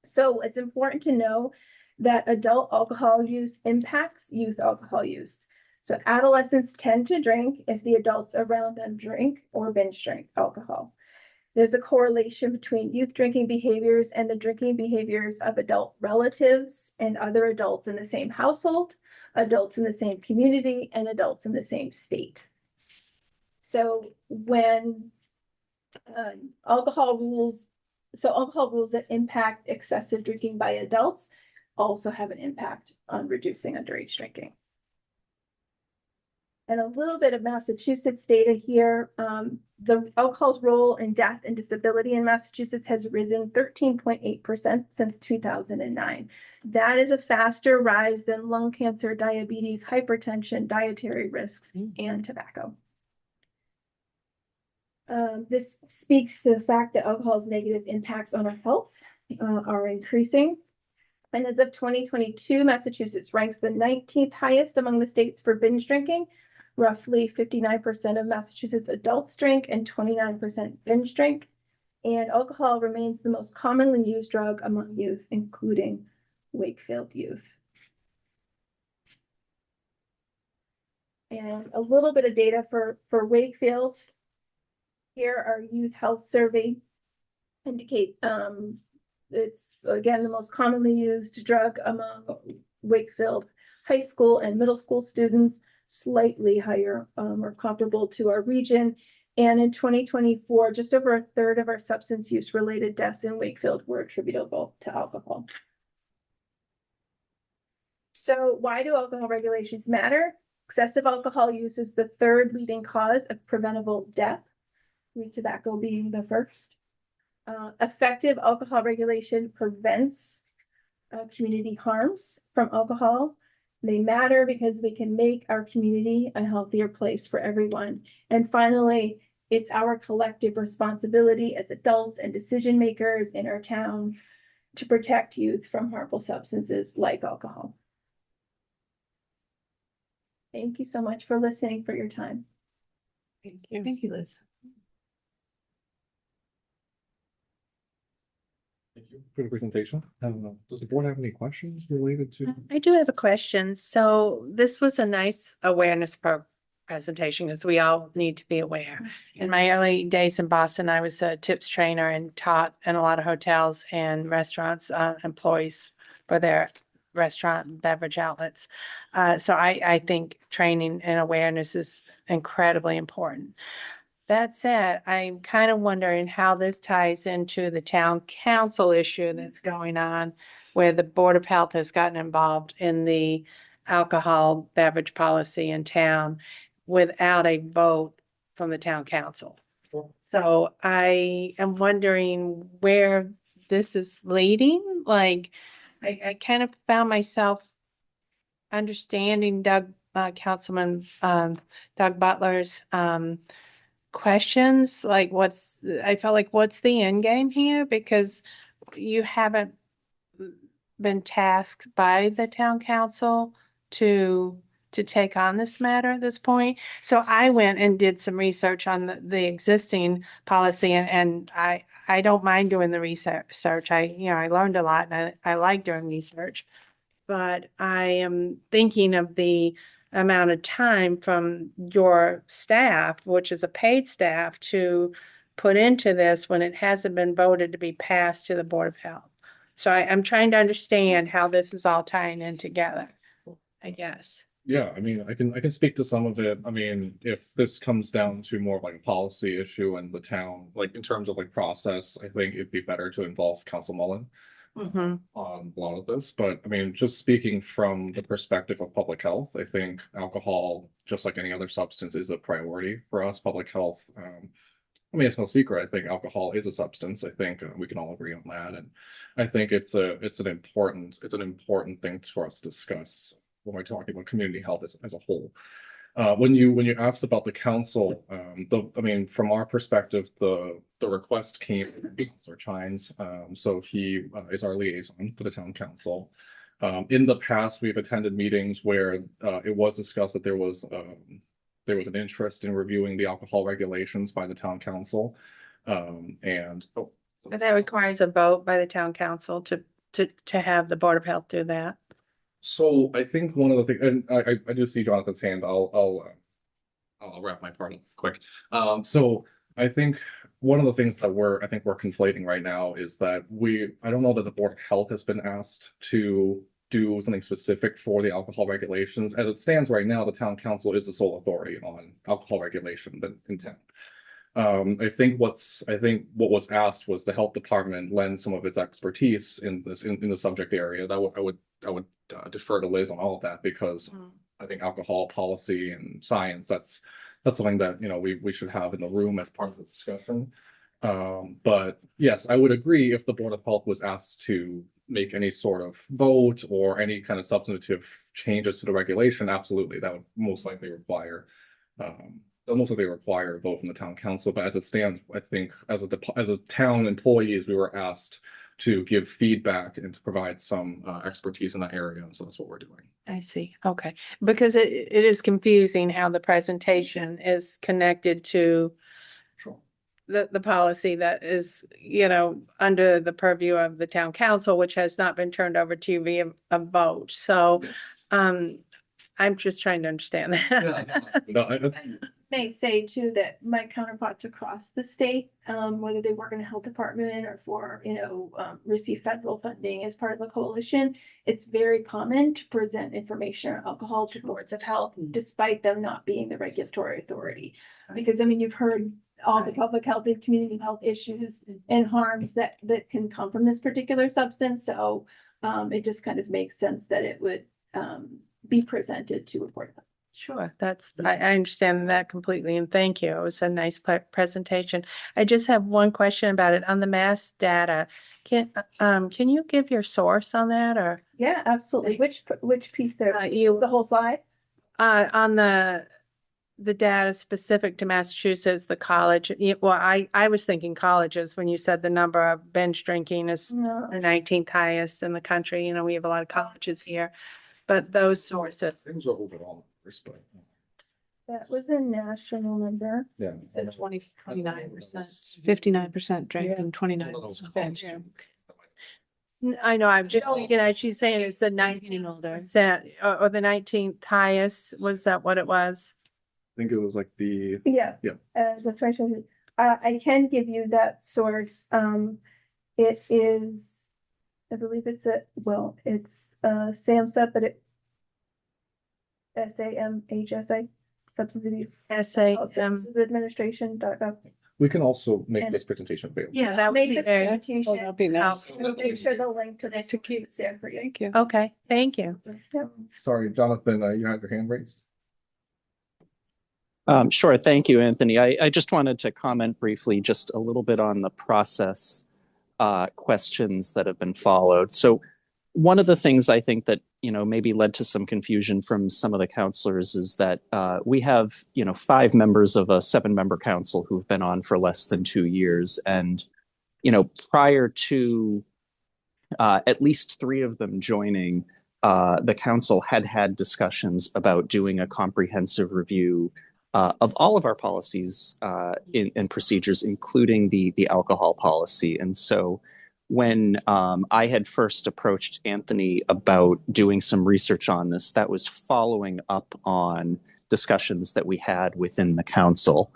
Speaker 13: So it's important to know that adult alcohol use impacts youth alcohol use. So adolescents tend to drink if the adults around them drink or binge drink alcohol. There's a correlation between youth drinking behaviors and the drinking behaviors of adult relatives and other adults in the same household, adults in the same community, and adults in the same state. So when alcohol rules that impact excessive drinking by adults also have an impact on reducing underage drinking. And a little bit of Massachusetts data here. The alcohol's role in death and disability in Massachusetts has risen 13.8% since 2009. That is a faster rise than lung cancer, diabetes, hypertension, dietary risks, and tobacco. This speaks to the fact that alcohol's negative impacts on our health are increasing. And as of 2022, Massachusetts ranks the 19th highest among the states for binge drinking. Roughly 59% of Massachusetts adults drink and 29% binge drink. And alcohol remains the most commonly used drug among youth, including Wakefield youth. And a little bit of data for Wakefield. Here, our youth health survey indicate it's, again, the most commonly used drug among Wakefield high school and middle school students, slightly higher or comparable to our region. And in 2024, just over a third of our substance use related deaths in Wakefield were attributable to alcohol. So why do alcohol regulations matter? Excessive alcohol use is the third leading cause of preventable death, with tobacco being the first. Effective alcohol regulation prevents community harms from alcohol. They matter because we can make our community a healthier place for everyone. And finally, it's our collective responsibility as adults and decision makers in our town to protect youth from harmful substances like alcohol. Thank you so much for listening, for your time.
Speaker 9: Thank you.
Speaker 3: Thank you, Liz.
Speaker 2: for the presentation. Does the board have any questions related to?
Speaker 12: I do have a question. So this was a nice awareness presentation because we all need to be aware. In my early days in Boston, I was a tips trainer and taught in a lot of hotels and restaurants, employees for their restaurant and beverage outlets. So I think training and awareness is incredibly important. That said, I'm kind of wondering how this ties into the town council issue that's going on, where the Board of Health has gotten involved in the alcohol beverage policy in town without a vote from the town council. So I am wondering where this is leading. Like, I kind of found myself understanding Councilman Doug Butler's questions, like I felt like what's the end game here? Because you haven't been tasked by the town council to take on this matter at this point. So I went and did some research on the existing policy, and I don't mind doing the research. I learned a lot, and I like doing research. But I am thinking of the amount of time from your staff, which is a paid staff, to put into this when it hasn't been voted to be passed to the Board of Health. So I'm trying to understand how this is all tying in together, I guess.
Speaker 2: Yeah, I mean, I can speak to some of it. I mean, if this comes down to more of like a policy issue in the town, like in terms of like process, I think it'd be better to involve Council Mullen on a lot of this. But I mean, just speaking from the perspective of public health, I think alcohol, just like any other substance, is a priority for us. Public health. I mean, it's no secret. I think alcohol is a substance. I think we can all agree on that, and I think it's an important thing for us to discuss when we're talking about community health as a whole. When you asked about the council, I mean, from our perspective, the request came from Councilor Chines. So he is our liaison to the town council. In the past, we've attended meetings where it was discussed that there was an interest in reviewing the alcohol regulations by the town council.
Speaker 12: But that requires a vote by the town council to have the Board of Health do that.
Speaker 2: So I think one of the things, and I do see Jonathan's hand. I'll wrap my part up quick. So I think one of the things that we're conflating right now is that I don't know that the Board of Health has been asked to do something specific for the alcohol regulations. As it stands right now, the town council is the sole authority on alcohol regulation in town. I think what was asked was the health department lend some of its expertise in the subject area. I would defer to Liz on all of that, because I think alcohol policy and science, that's something that we should have in the room as part of the discussion. But yes, I would agree, if the Board of Health was asked to make any sort of vote or any kind of substantive changes to the regulation, absolutely, that would most likely require a vote from the town council. But as it stands, I think as a town employees, we were asked to give feedback and to provide some expertise in that area, and so that's what we're doing.
Speaker 12: I see. Okay, because it is confusing how the presentation is connected to the policy that is, under the purview of the town council, which has not been turned over to you via a vote. So, I'm just trying to understand that.
Speaker 13: May say too that my counterparts across the state, whether they work in the health department or for, receive federal funding as part of a coalition, it's very common to present information on alcohol to boards of health, despite them not being the regulatory authority. Because you've heard all the public health and community health issues and harms that can come from this particular substance. So it just kind of makes sense that it would be presented to a board of health.
Speaker 12: Sure, I understand that completely, and thank you. It was a nice presentation. I just have one question about it on the mass data. Can you give your source on that, or?
Speaker 13: Yeah, absolutely. Which piece there? The whole slide?
Speaker 12: On the data specific to Massachusetts, the college. Well, I was thinking colleges when you said the number of binge drinking is the 19th highest in the country. We have a lot of colleges here, but those sources.
Speaker 2: Things are overall numbers, but
Speaker 13: That was a national number.
Speaker 2: yeah.
Speaker 1: 29%, 59% drank and 29% binge.
Speaker 12: I know, I'm just thinking, as she's saying, it's the 19%, or the 19th highest, was that what it was?
Speaker 2: I think it was like the,
Speaker 13: Yeah.
Speaker 2: Yeah.
Speaker 13: As a treasurer, I can give you that source. It is, I believe it's SAMHSA, but SAMHSA, Substance Abuse. Administration.gov.
Speaker 2: we can also make this presentation available.
Speaker 12: Yeah, that would
Speaker 13: Make
Speaker 12: be
Speaker 13: this
Speaker 12: very,
Speaker 13: presentation.
Speaker 9: That'd be nice.
Speaker 12: helpful.
Speaker 13: Make sure the link to this
Speaker 9: To keep-
Speaker 13: is there for you.
Speaker 9: Thank you.
Speaker 12: Okay, thank you.
Speaker 13: Yep.
Speaker 2: Sorry, Jonathan, you had your hand raised?
Speaker 14: Sure. Thank you, Anthony. I just wanted to comment briefly just a little bit on the process questions that have been followed. So one of the things I think that, maybe led to some confusion from some of the counselors is that we have, 5 members of a 7-member council who've been on for less than 2 years. And, prior to at least 3 of them joining, the council had discussions about doing a comprehensive review of all of our policies and procedures, including the alcohol policy. And so when I had first approached Anthony about doing some research on this, that was following up on discussions that we had within the council.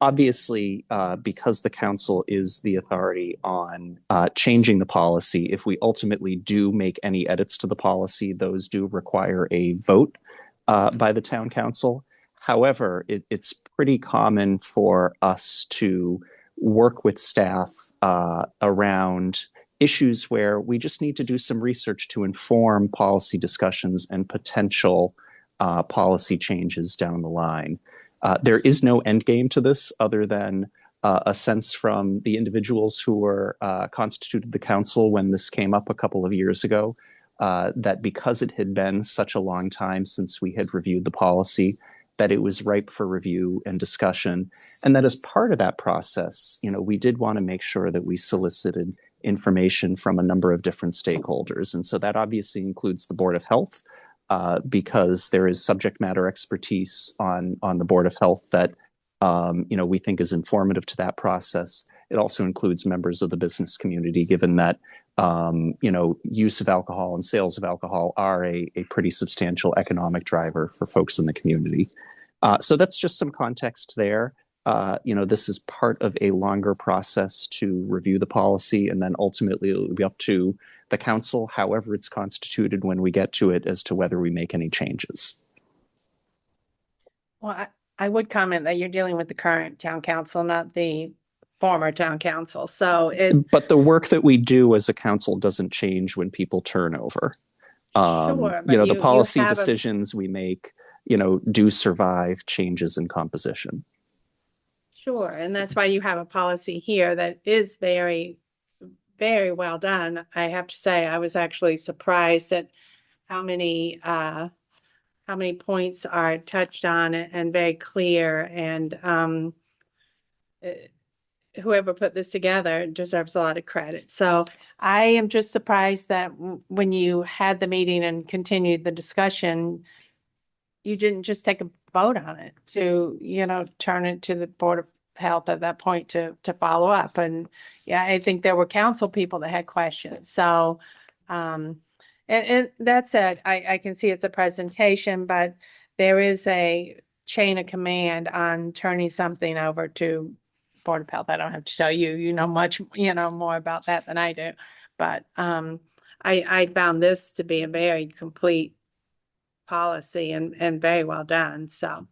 Speaker 14: Obviously, because the council is the authority on changing the policy, if we ultimately do make any edits to the policy, those do require a vote by the town council. However, it's pretty common for us to work with staff around issues where we just need to do some research to inform policy discussions and potential policy changes down the line. There is no end game to this other than a sense from the individuals who were constituted the council when this came up a couple of years ago, that because it had been such a long time since we had reviewed the policy, that it was ripe for review and discussion. And that as part of that process, we did want to make sure that we solicited information from a number of different stakeholders. And so that obviously includes the Board of Health, because there is subject matter expertise on the Board of Health that we think is informative to that process. It also includes members of the business community, given that use of alcohol and sales of alcohol are a pretty substantial economic driver for folks in the community. So that's just some context there. This is part of a longer process to review the policy, and then ultimately it will be up to the council, however it's constituted when we get to it, as to whether we make any changes.
Speaker 12: Well, I would comment that you're dealing with the current town council, not the former town council. So
Speaker 14: But the work that we do as a council doesn't change when people turn over.
Speaker 12: Sure, but
Speaker 14: the policy
Speaker 12: you have
Speaker 14: decisions we make, do survive changes in composition.
Speaker 12: Sure, and that's why you have a policy here that is very, very well done. I have to say, I was actually surprised at how many points are touched on and very clear. And whoever put this together deserves a lot of credit. So I am just surprised that when you had the meeting and continued the discussion, you didn't just take a vote on it to, turn it to the Board of Health at that point to follow up. And yeah, I think there were council people that had questions. So, and that said, I can see it's a presentation, but there is a chain of command on turning something over to Board of Health. I don't have to tell you, you know much, more about that than I do. But I found this to be a very complete policy and very well done. So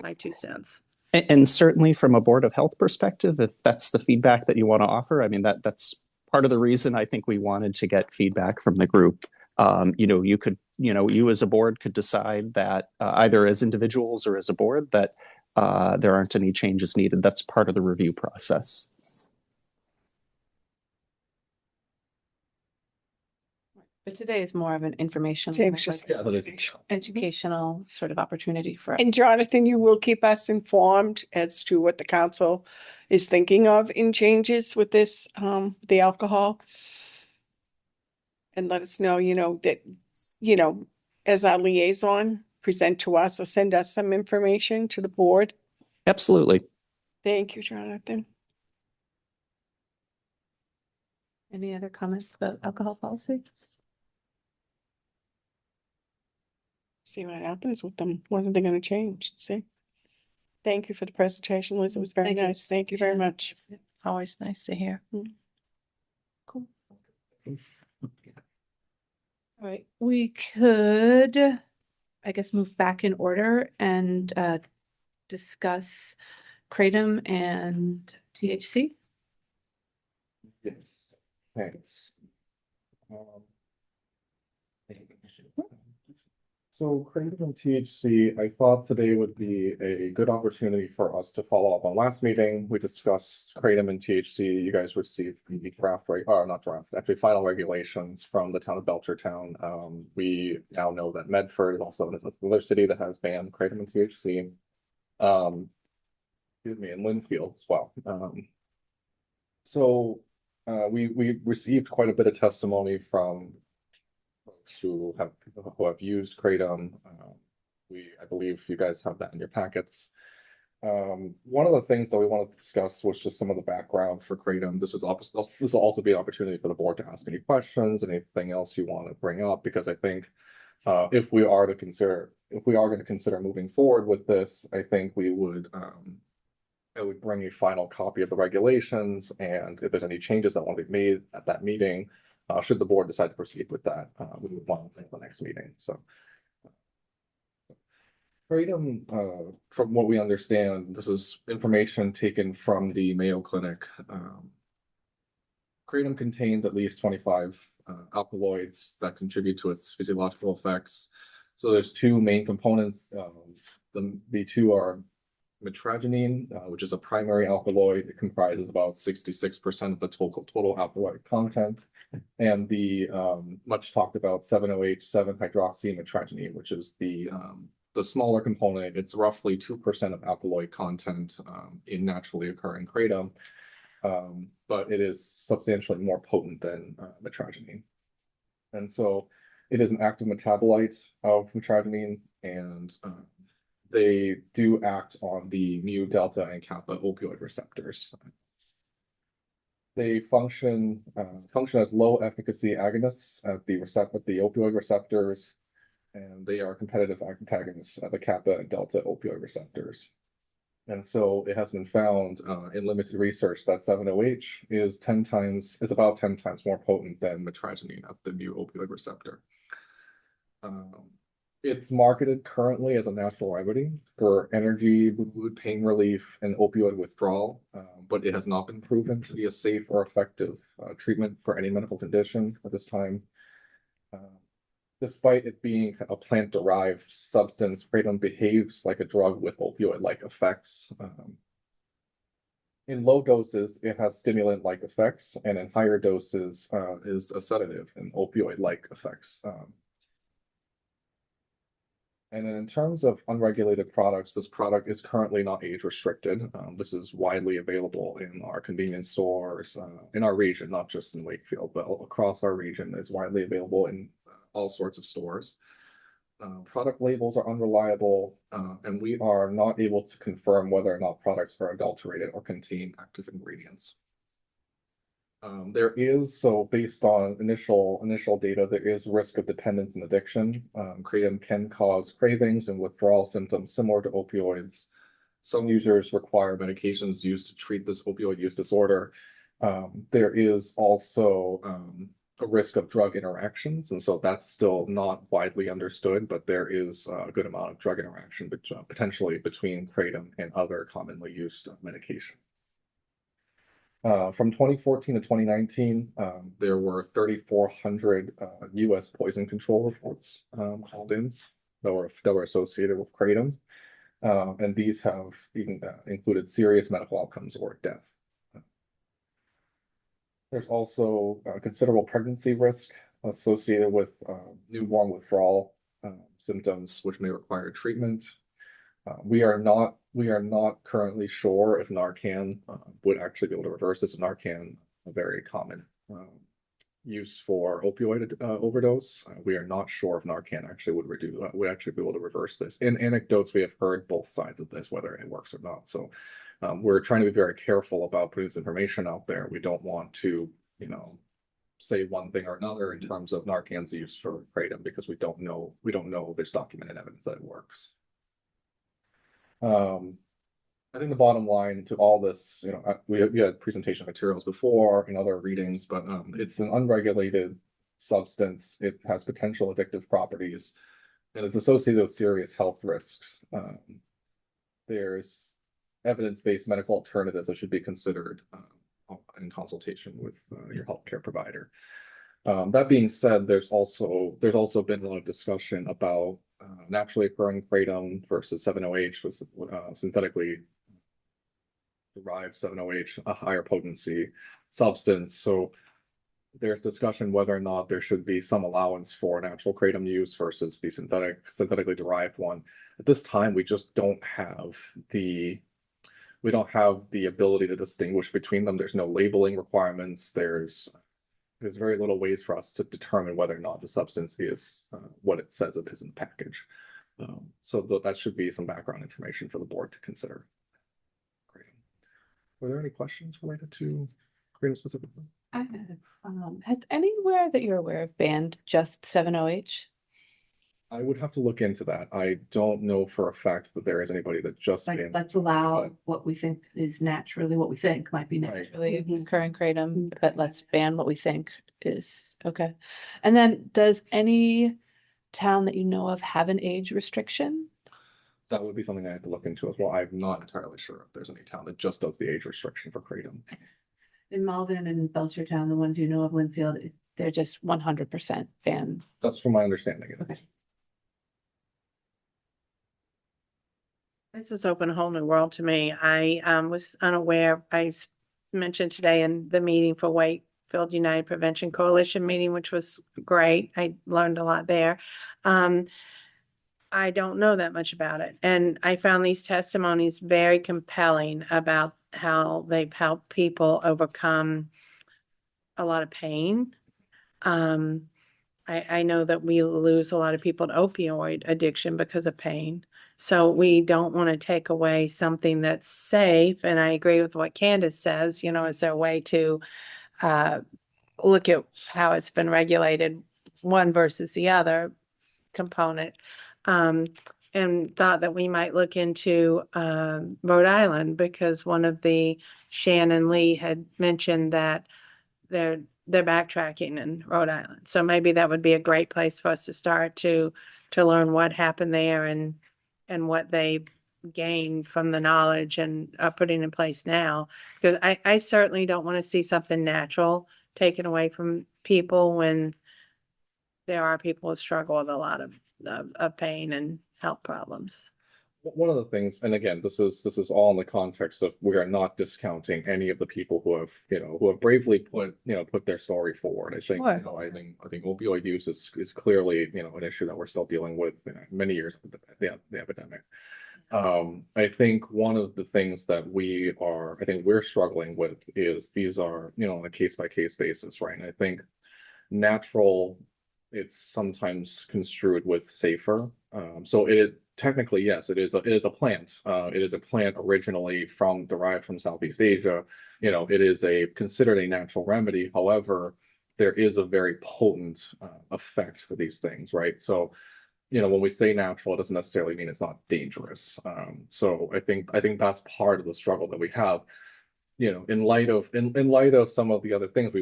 Speaker 12: my 2 cents.
Speaker 14: And certainly from a Board of Health perspective, if that's the feedback that you want to offer, I mean, that's part of the reason I think we wanted to get feedback from the group. You could, you as a board could decide that either as individuals or as a board that there aren't any changes needed. That's part of the review process.
Speaker 1: But today is more of an informational,
Speaker 9: James
Speaker 1: like,
Speaker 9: just-
Speaker 1: educational sort of opportunity for us.
Speaker 9: And Jonathan, you will keep us informed as to what the council is thinking of in changes with this, the alcohol. And let us know, that, as our liaison, present to us or send us some information to the board.
Speaker 14: Absolutely.
Speaker 9: Thank you, Jonathan.
Speaker 1: Any other comments about alcohol policy?
Speaker 9: See what happens with them. What are they gonna change? See? Thank you for the presentation, Liz. It was very
Speaker 1: Thank you.
Speaker 9: nice. Thank you very much.
Speaker 12: Always nice to hear.
Speaker 1: Cool. All right, we could, I guess, move back in order and discuss Kratom and THC.
Speaker 2: Yes, thanks. So Kratom and THC, I thought today would be a good opportunity for us to follow up on last meeting. We discussed Kratom and THC. You guys received the not draft, actually final regulations from the town of Belchertown. We now know that Medford is also another city that has banned Kratom and THC. Excuse me, and Linfield as well. We received quite a bit of testimony from folks who have used Kratom. I believe you guys have that in your packets. One of the things that we want to discuss was just some of the background for Kratom. This will also be an opportunity for the board to ask any questions, anything else you want to bring up, because I think if we are going to consider moving forward with this, I think I would bring a final copy of the regulations, and if there's any changes that want to be made at that meeting, should the board decide to proceed with that, we would want to make the next meeting. So, Kratom, from what we understand, this is information taken from the Mayo Clinic. Kratom contains at least 25 alkaloids that contribute to its physiological effects. So there's two main components. The two are metragenine, which is a primary alkaloid. It comprises about 66% of the total alkaloid content, and the much talked about 7-OH 7-hydroxymetragenine, which is the smaller component. It's roughly 2% of alkaloid content in naturally occurring kratom, but it is substantially more potent than metragenine. And so it is an active metabolite of metragenine, and they do act on the mu, delta, and kappa opioid receptors. They function as low efficacy agonists at the opioid receptors, and they are competitive antagonists at the kappa and delta opioid receptors. And so it has been found in limited research that 7-OH is about 10 times more potent than metragenine at the mu opioid receptor. It's marketed currently as a natural remedy for energy, mood, pain relief, and opioid withdrawal, but it has not been proven to be a safe or effective treatment for any medical condition at this time. Despite it being a plant-derived substance, kratom behaves like a drug with opioid-like effects. In low doses, it has stimulant-like effects, and in higher doses is a sedative and opioid-like effects. And then in terms of unregulated products, this product is currently not age restricted. This is widely available in our convenience stores in our region, not just in Wakefield, but across our region. It's widely available in all sorts of stores. Product labels are unreliable, and we are not able to confirm whether or not products are adulterated or contain active ingredients. Based on initial data, there is risk of dependence and addiction. Kratom can cause cravings and withdrawal symptoms similar to opioids. Some users require medications used to treat this opioid use disorder. There is also a risk of drug interactions, and so that's still not widely understood, but there is a good amount of drug interaction potentially between kratom and other commonly used medication. From 2014 to 2019, there were 3,400 U.S. poison control reports called in that were associated with kratom, and these have even included serious medical outcomes or death. There's also considerable pregnancy risk associated with newborn withdrawal symptoms, which may require treatment. We are not currently sure if Narcan would actually be able to reverse this. Narcan, a very common use for opioid overdose. We are not sure if Narcan actually would actually be able to reverse this. In anecdotes, we have heard both sides of this, whether it works or not. So we're trying to be very careful about putting this information out there. We don't want to, say one thing or another in terms of Narcan's use for kratom because we don't know if there's documented evidence that it works. I think the bottom line to all this, we had presentation materials before and other readings, but it's an unregulated substance. It has potential addictive properties, and it's associated with serious health risks. There's evidence-based medical alternatives that should be considered in consultation with your healthcare provider. That being said, there's also been a lot of discussion about naturally occurring kratom versus 7-OH with synthetically derived 7-OH, a higher potency substance. So there's discussion whether or not there should be some allowance for natural kratom use versus the synthetically derived one. At this time, we just don't have the ability to distinguish between them. There's no labeling requirements. There's very little ways for us to determine whether or not the substance is what it says it is in the package. So that should be some background information for the board to consider. Great. Were there any questions related to kratom specifically?
Speaker 1: I have, has anywhere that you're aware of banned just 7-OH?
Speaker 2: I would have to look into that. I don't know for a fact that there is anybody that just
Speaker 15: Like,
Speaker 2: bans.
Speaker 15: let's allow what we think is naturally, what we think might be
Speaker 2: Right.
Speaker 15: naturally.
Speaker 1: Really occurring kratom, but let's ban what we think is okay. And then does any town that you know of have an age restriction?
Speaker 2: That would be something I have to look into as well. I'm not entirely sure if there's any town that just does the age restriction for kratom.
Speaker 15: In Malden and Belchertown, the ones you know of, Linfield,
Speaker 1: They're just 100% ban.
Speaker 2: That's from my understanding.
Speaker 1: Okay.
Speaker 12: This has opened a whole new world to me. I was unaware. Mentioned today in the meeting for Wakefield United Prevention Coalition meeting, which was great. I learned a lot there. I don't know that much about it. And I found these testimonies very compelling about how they've helped people overcome a lot of pain. I know that we lose a lot of people to opioid addiction because of pain. So we don't want to take away something that's safe. And I agree with what Candace says, is there a way to look at how it's been regulated, one versus the other component. And thought that we might look into Rhode Island because one of the Shannon Lee had mentioned that they're backtracking in Rhode Island. So maybe that would be a great place for us to start to learn what happened there and what they gained from the knowledge and are putting in place now. Because I certainly don't want to see something natural taken away from people when there are people who struggle with a lot of pain and health problems.
Speaker 2: One of the things, and again, this is all in the context of we are not discounting any of the people who have bravely put their story forward. I think
Speaker 12: Sure.
Speaker 2: I think opioid use is clearly an issue that we're still dealing with many years of the epidemic. I think one of the things that we're struggling with is these are on a case by case basis, right? And I think natural, it's sometimes construed with safer. So it technically, yes, it is a plant. It is a plant originally derived from Southeast Asia. It is considered a natural remedy. However, there is a very potent effect for these things, right? So, when we say natural, it doesn't necessarily mean it's not dangerous. So I think that's part of the struggle that we have. In light of some of the other things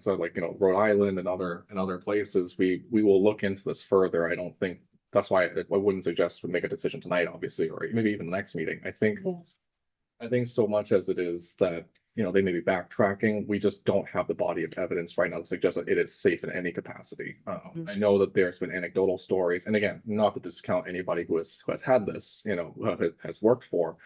Speaker 2: so like Rhode Island and other places, we will look into this further. I don't think that's why I wouldn't suggest we make a decision tonight, obviously, or maybe even the next meeting. I think so much as it is that they may be backtracking, we just don't have the body of evidence right now to suggest that it is safe in any capacity. I know that there's been anecdotal stories, and again, not to discount anybody who has had this, who has worked for.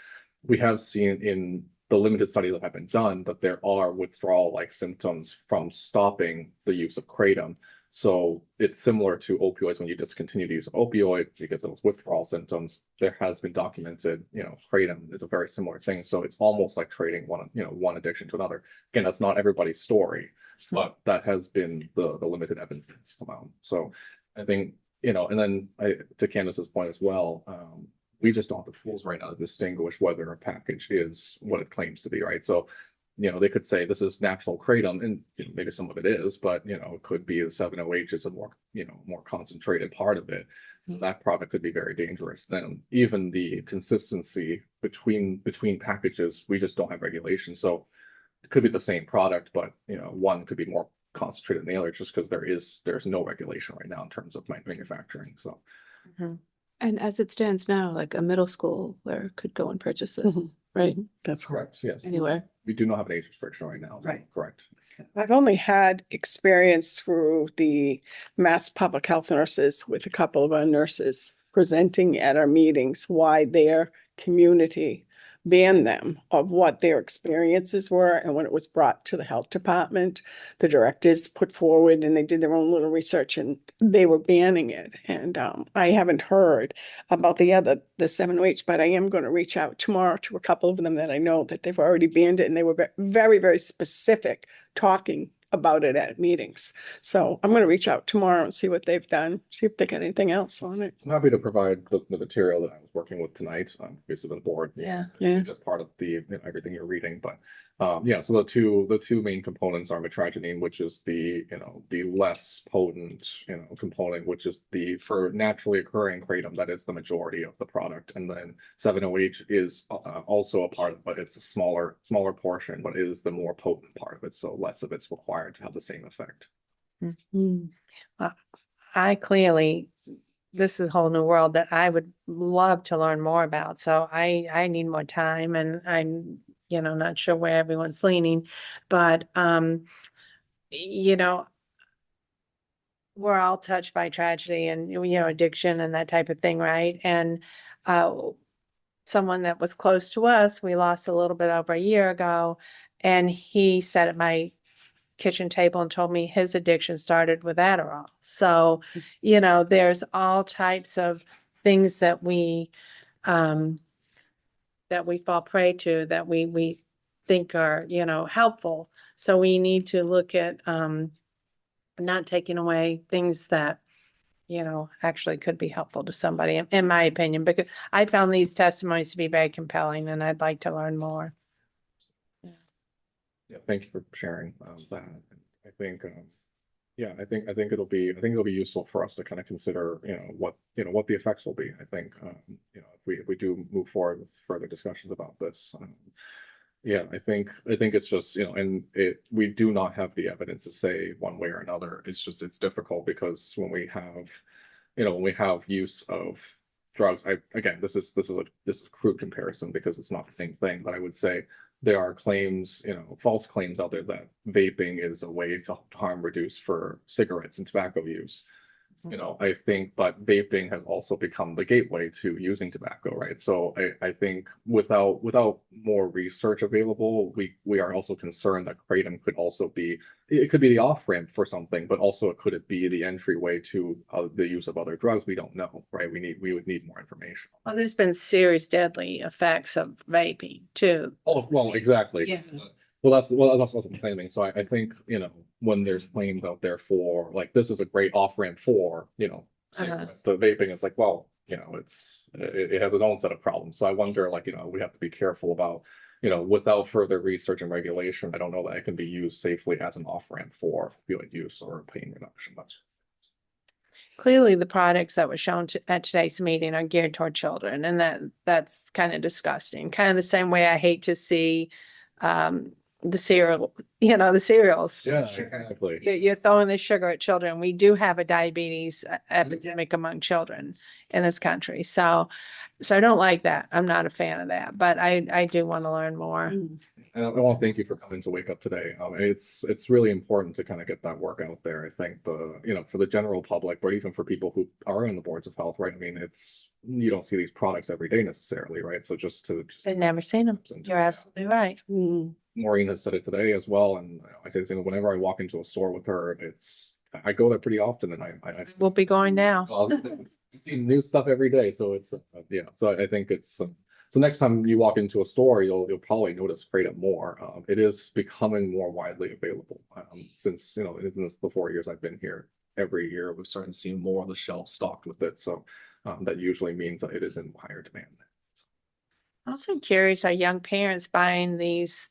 Speaker 2: We have seen in the limited studies that have been done that there are withdrawal-like symptoms from stopping the use of kratom. So it's similar to opioids. When you discontinue the use of opioid, you get those withdrawal symptoms. There has been documented, kratom is a very similar thing. So it's almost like trading one addiction to another. Again, that's not everybody's story, but that has been the limited evidence that's come out. So I think, and then to Candace's point as well, we just don't have the tools right now to distinguish whether a package is what it claims to be, right? So they could say this is natural kratom, and maybe some of it is, but it could be the 7OH is a more more concentrated part of it. So that product could be very dangerous. Then even the consistency between packages, we just don't have regulation. So it could be the same product, but one could be more concentrated than the other, just because there's no regulation right now in terms of manufacturing. So.
Speaker 1: And as it stands now, like a middle schooler could go and purchase this, right?
Speaker 9: That's
Speaker 2: Correct. Yes.
Speaker 1: Anywhere.
Speaker 2: We do not have an age restriction right now. So
Speaker 1: Right.
Speaker 2: Correct.
Speaker 9: I've only had experience through the Mass Public Health nurses with a couple of our nurses presenting at our meetings why their community banned them, of what their experiences were. And when it was brought to the health department, the directors put forward and they did their own little research and they were banning it. And I haven't heard about the 7OH, but I am going to reach out tomorrow to a couple of them that I know that they've already banned it, and they were very, very specific talking about it at meetings. So I'm going to reach out tomorrow and see what they've done, see if they got anything else on it.
Speaker 2: I'm happy to provide the material that I was working with tonight, based on the board.
Speaker 9: Yeah.
Speaker 2: As part of the everything you're reading, but so the two main components are mitragynine, which is the the less potent component, which is the for naturally occurring kratom, that is the majority of the product, and then 7OH is also a part of it, but it's a smaller portion, but it is the more potent part of it, so less of it's required to have the same effect.
Speaker 12: I clearly, this is a whole new world that I would love to learn more about. So I need more time, and I'm, not sure where everyone's leaning, but, we're all touched by tragedy and, addiction and that type of thing, right? And, someone that was close to us, we lost a little bit over a year ago, and he sat at my kitchen table and told me his addiction started with Adderall. So, there's all types of things that we fall prey to, that we think are, helpful. So we need to look at not taking away things that, actually could be helpful to somebody, in my opinion, because I found these testimonies to be very compelling, and I'd like to learn more.
Speaker 2: Yeah, thank you for sharing that. I think I think it'll be useful for us to kind of consider what the effects will be. I think if we do move forward with further discussions about this. I think it's just we do not have the evidence to say one way or another. It's difficult because when we have use of drugs, this is a crude comparison because it's not the same thing, but I would say there are claims, false claims out there that vaping is a way to harm reduce for cigarettes and tobacco use. I think, but vaping has also become the gateway to using tobacco, right? So I think without more research available, we are also concerned that kratom could also be, it could be the off ramp for something, but also could it be the entryway to the use of other drugs? We don't know, right? We would need more information.
Speaker 12: Well, there's been serious deadly effects of vaping too.
Speaker 2: Oh, well, exactly.
Speaker 12: Yeah.
Speaker 2: Well, that's what I'm claiming. So I think, when there's claims out there for like, this is a great off ramp for, cigarettes to vaping, it's like, well, it has its own set of problems. So I wonder, like, we have to be careful about, without further research and regulation, I don't know that it can be used safely as an off ramp for opioid use or pain reduction.
Speaker 12: Clearly, the products that were shown at today's meeting are geared toward children, and that's kind of disgusting. Kind of the same way I hate to see the cereal, the cereals.
Speaker 2: Yeah, exactly.
Speaker 12: You're throwing the sugar at children. We do have a diabetes epidemic among children in this country. So I don't like that. I'm not a fan of that, but I do want to learn more.
Speaker 2: And I want to thank you for coming to Wake Up today. It's really important to kind of get that work out there. I think for the general public, but even for people who are in the boards of health, right? I mean, you don't see these products every day necessarily, right? So
Speaker 12: I've never seen them. You're absolutely right.
Speaker 2: Maureen has said it today as well, and I say the same. Whenever I walk into a store with her, I go there pretty often, and I
Speaker 12: We'll be going now.
Speaker 2: I see new stuff every day, so it's So I think it's so next time you walk into a store, you'll probably notice kratom more. It is becoming more widely available since in the 4 years I've been here. Every year we're starting to see more of the shelves stocked with it. So that usually means that it is in higher demand.
Speaker 12: Also curious, are young parents buying these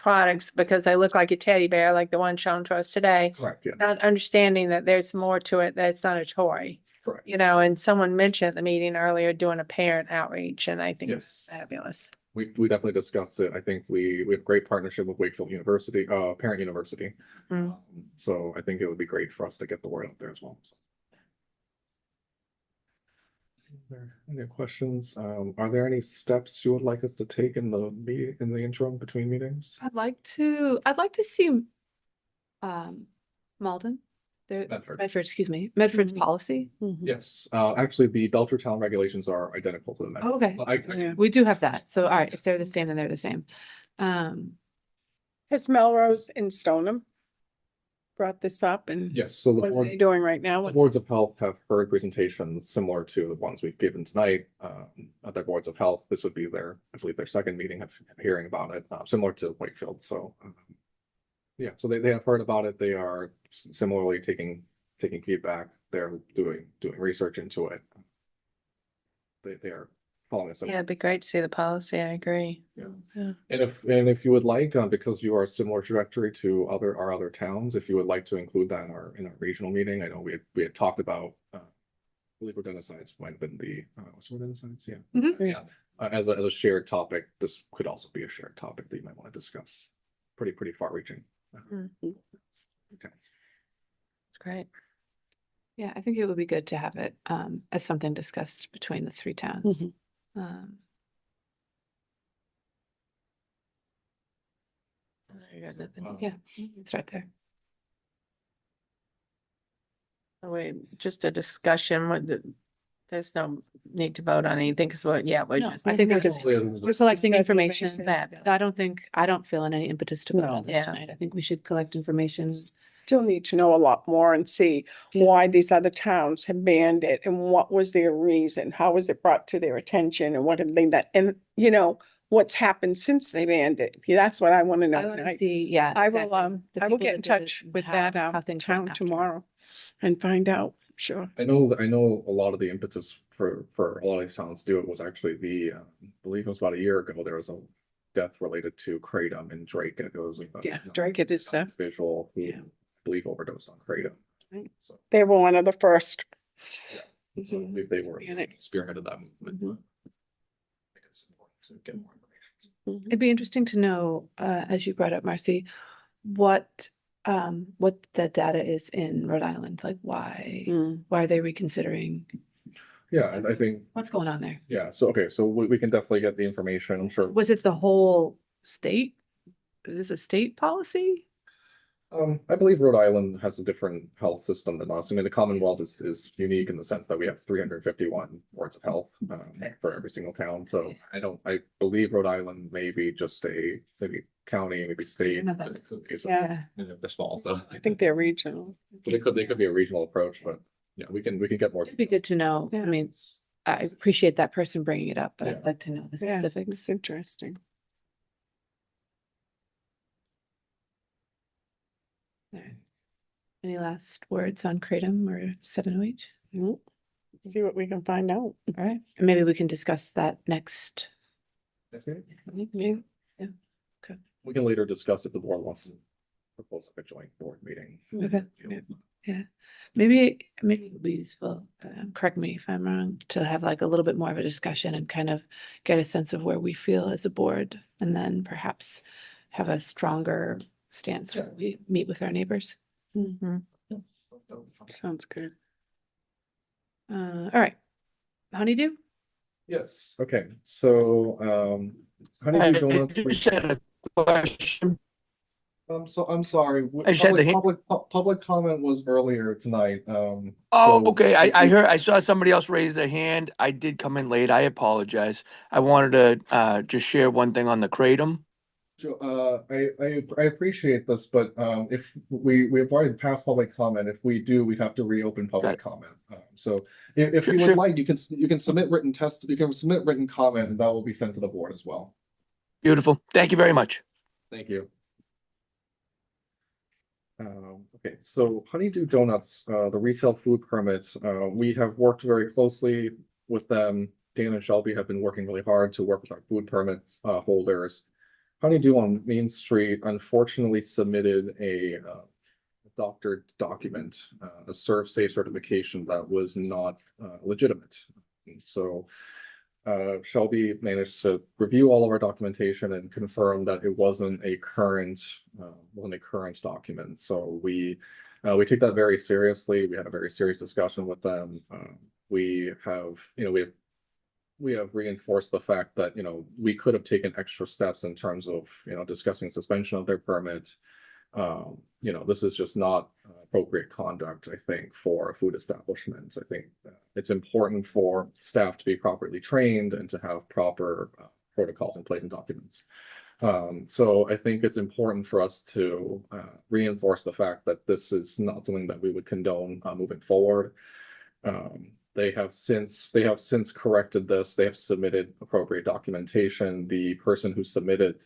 Speaker 12: products because they look like a teddy bear, like the one shown to us today.
Speaker 2: Correct, yeah.
Speaker 12: Not understanding that there's more to it, that it's not a toy.
Speaker 2: Correct.
Speaker 12: You know, and someone mentioned at the meeting earlier doing a parent outreach, and I think it's
Speaker 2: Yes.
Speaker 12: fabulous.
Speaker 2: We definitely discussed it. I think we have great partnership with Wakefield University, Parent University.
Speaker 12: Mm.
Speaker 2: So I think it would be great for us to get the word out there as well. So. Any questions? Are there any steps you would like us to take in the interim between meetings?
Speaker 1: I'd like to see Malden, Medford, excuse me, Medford's policy.
Speaker 2: Yes, actually, the Belchertown regulations are identical to the Medford.
Speaker 1: Okay, we do have that. So, all right, if they're the same, then they're the same.
Speaker 9: Has Melrose and Stoneham brought this up, and
Speaker 2: Yes, so
Speaker 9: what are they doing right now?
Speaker 2: the boards of health have heard presentations similar to the ones we've given tonight. Other boards of health, this would be I believe their second meeting of hearing about it, similar to Wakefield. So, yeah, so they have heard about it. They are similarly taking feedback. They're doing research into it. They are following us.
Speaker 12: Yeah, it'd be great to see the policy. I agree.
Speaker 2: Yeah.
Speaker 12: Yeah.
Speaker 2: And if you would like, because you are a similar trajectory to our other towns, if you would like to include that in our regional meeting, I know we had talked about, I believe rodenticides might have been the rodenticides, yeah. Yeah. As a shared topic, this could also be a shared topic that you might want to discuss. Pretty far reaching.
Speaker 12: It's great.
Speaker 1: Yeah, I think it would be good to have it as something discussed between the three towns. Yeah, it's right there.
Speaker 12: Wait, just a discussion. There's no need to vote on anything because we're
Speaker 1: No,
Speaker 12: just.
Speaker 1: I think we're collecting information.
Speaker 12: Fabulous.
Speaker 1: I don't feel any impetus to vote
Speaker 9: No.
Speaker 1: on this
Speaker 12: Yeah.
Speaker 1: tonight. I think we should collect information.
Speaker 9: Still need to know a lot more and see why these other towns have banned it and what was their reason, how was it brought to their attention, and what have they done, and what's happened since they banned it. That's what I want to know.
Speaker 1: I want to
Speaker 9: And
Speaker 1: see, yeah.
Speaker 9: I will,
Speaker 1: exactly. The
Speaker 9: I will
Speaker 1: people
Speaker 9: get in
Speaker 1: that did it
Speaker 9: touch
Speaker 1: and
Speaker 9: with
Speaker 1: how
Speaker 9: that
Speaker 1: things
Speaker 9: town
Speaker 1: went after.
Speaker 9: tomorrow and find out. Sure.
Speaker 2: I know a lot of the impetus for a lot of these towns to do it was actually I believe it was about a year ago, there was a death related to kratom in Drake. It was
Speaker 9: Drake it is the
Speaker 2: individual who I believe overdosed on kratom. So
Speaker 9: they were one of the first.
Speaker 2: so I believe they were
Speaker 9: Yeah.
Speaker 2: spearheaded that movement. I think it's important to get more information.
Speaker 1: It'd be interesting to know, as you brought up, Marcy, what the data is in Rhode Island, like why are they reconsidering?
Speaker 2: Yeah, I think
Speaker 1: What's going on there?
Speaker 2: yeah. So okay, so we can definitely get the information. I'm sure.
Speaker 1: Was it the whole state? Is this a state policy?
Speaker 2: I believe Rhode Island has a different health system than us. I mean, the Commonwealth is unique in the sense that we have 351 boards of health for every single town. So I believe Rhode Island may be just maybe county, maybe state.
Speaker 9: Yeah.
Speaker 2: They're small, so
Speaker 9: I think they're regional.
Speaker 2: they could be a regional approach, but yeah, we can get more.
Speaker 1: It'd be good to know.
Speaker 9: Yeah.
Speaker 1: I mean, I appreciate that person bringing it up, but
Speaker 2: Yeah.
Speaker 1: I'd like to know the
Speaker 9: Yeah,
Speaker 1: specifics.
Speaker 9: it's interesting.
Speaker 1: All right. Any last words on kratom or 7OH?
Speaker 9: See what we can find out.
Speaker 1: All right, and maybe we can discuss that next.
Speaker 2: Okay.
Speaker 9: Yeah.
Speaker 1: Okay.
Speaker 2: We can later discuss if the board wants to propose like a joint board meeting.
Speaker 1: Okay. Yeah, maybe it would be useful, correct me if I'm wrong, to have like a little bit more of a discussion and kind of get a sense of where we feel as a board, and then perhaps have a stronger stance when we meet with our neighbors.
Speaker 9: Sounds good.
Speaker 1: All right, Honeydew?
Speaker 2: Yes, okay, so Honeydew Donuts.
Speaker 16: just had a question.
Speaker 2: I'm sorry.
Speaker 16: I just had
Speaker 2: Public comment was earlier tonight.
Speaker 16: Oh,
Speaker 2: so-
Speaker 16: okay. I saw somebody else raise their hand. I did come in late. I apologize. I wanted to just share one thing on the kratom.
Speaker 2: I appreciate this, but if we've already passed public comment, if we do, we have to reopen public comment. So if you would like, you can submit written comment, and that will be sent to the board as well.
Speaker 16: Beautiful. Thank you very much.
Speaker 2: Thank you. Okay, so Honeydew Donuts, the retail food permits, we have worked very closely with them. Dan and Shelby have been working really hard to work with our food permits holders. Honeydew on Main Street unfortunately submitted a doctored document, a ServSafe certification that was not legitimate. And so Shelby managed to review all of our documentation and confirm that it wasn't a current document. So we take that very seriously. We had a very serious discussion with them. We have reinforced the fact that, we could have taken extra steps in terms of, discussing suspension of their permit. This is just not appropriate conduct, I think, for a food establishment. I think it's important for staff to be properly trained and to have proper protocols in place and documents. So I think it's important for us to reinforce the fact that this is not something that we would condone moving forward. They have since corrected this. They have submitted appropriate documentation. The person who submitted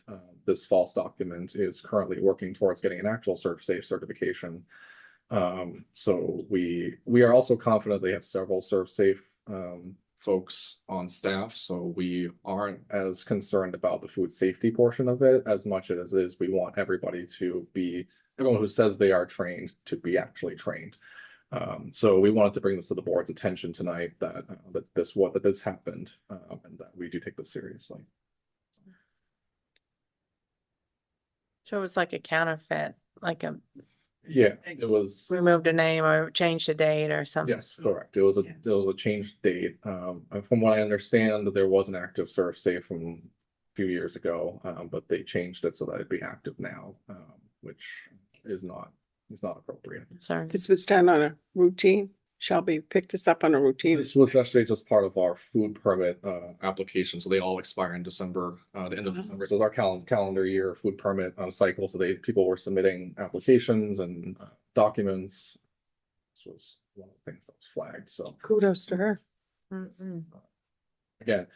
Speaker 2: this false document is currently working towards getting an actual ServSafe certification. So we are also confident they have several ServSafe folks on staff, so we aren't as concerned about the food safety portion of it as much as it is we want everyone who says they are trained to be actually trained. So we wanted to bring this to the board's attention tonight that this happened, and that we do take this seriously.
Speaker 12: So it was like a counterfeit,
Speaker 2: Yeah, it was.
Speaker 12: removed a name or changed a date or something.
Speaker 2: Yes, correct. It was a changed date. From what I understand, there was an active ServSafe from a few years ago, but they changed it so that it'd be active now, which is not appropriate.
Speaker 12: Sorry.
Speaker 9: This was done on a routine. Shelby picked this up on a routine.
Speaker 2: This was actually just part of our food permit application, so they all expire in December, the end of December. So it's our calendar year food permit cycle. So people were submitting applications and documents. This was one of the things that was flagged. So
Speaker 9: Kudos to her.
Speaker 2: again,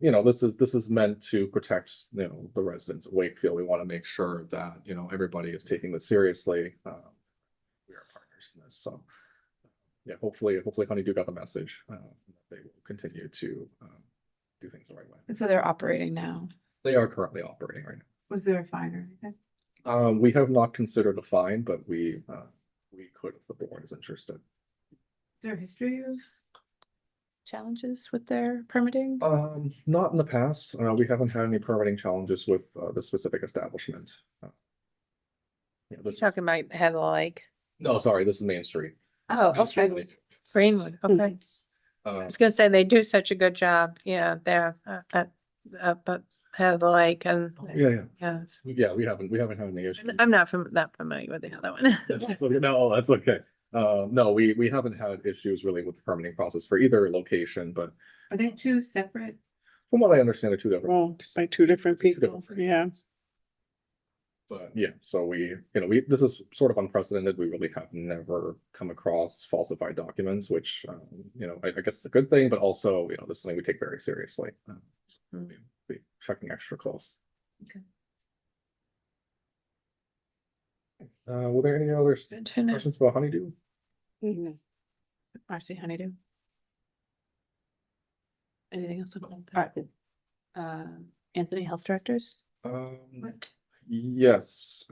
Speaker 2: this is meant to protect the residents of Wakefield. We want to make sure that everybody is taking this seriously. We are partners in this, so. Yeah, hopefully Honeydew got the message. That they will continue to do things the right way.
Speaker 1: So they're operating now.
Speaker 2: They are currently operating right now.
Speaker 15: Was there a fine or anything?
Speaker 2: We have not considered a fine, but we could if the board is interested.
Speaker 1: Is there a history of challenges with their permitting?
Speaker 2: Not in the past. We haven't had any permitting challenges with the specific establishment.
Speaker 12: You're talking about Heather Lake.
Speaker 2: No, sorry, this is Main Street.
Speaker 12: Oh, okay. Greenwood, okay. I was gonna say they do such a good job, there but Heather Lake and.
Speaker 2: Yeah, we haven't had any issues.
Speaker 12: I'm not that familiar with the other one.
Speaker 2: No, that's okay. No, we haven't had issues really with the permitting process for either location, but
Speaker 15: Are they two separate?
Speaker 2: from what I understand, they're two different.
Speaker 9: Well, by two different people, yeah.
Speaker 2: But yeah, so this is sort of unprecedented. We really have never come across falsified documents, which, I guess it's a good thing, but also, this is something we take very seriously. Be checking extra close.
Speaker 1: Okay.
Speaker 2: Were there any other questions about Honeydew?
Speaker 1: Marcy, Honeydew. Anything else about that? Anthony, health directors?
Speaker 2: Yes.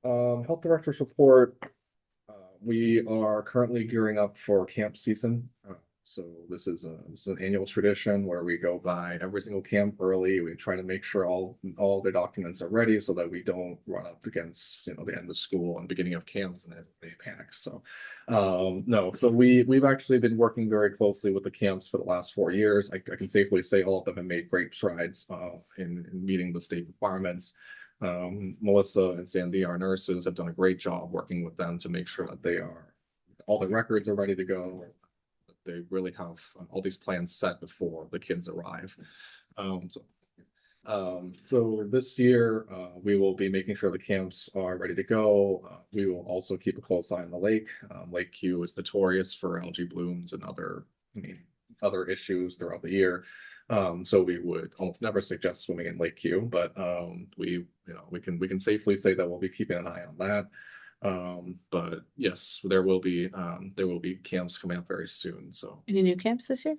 Speaker 2: Health director's report. We are currently gearing up for camp season. So this is an annual tradition where we go by every single camp early. We try to make sure all the documents are ready so that we don't run up against the end of school and beginning of camps and everybody panics. So no, so we've actually been working very closely with the camps for the last 4 years. I can safely say all of them have made great strides in meeting the state requirements. Melissa and Sandy, our nurses, have done a great job working with them to make sure that all the records are ready to go. They really have all these plans set before the kids arrive. So this year, we will be making sure the camps are ready to go. We will also keep a close eye on the lake. Lake Q is notorious for algae blooms and other issues throughout the year. So we would almost never suggest swimming in Lake Q, but we can safely say that we'll be keeping an eye on that. But yes, there will be camps coming up very soon. So
Speaker 1: Any new camps this year?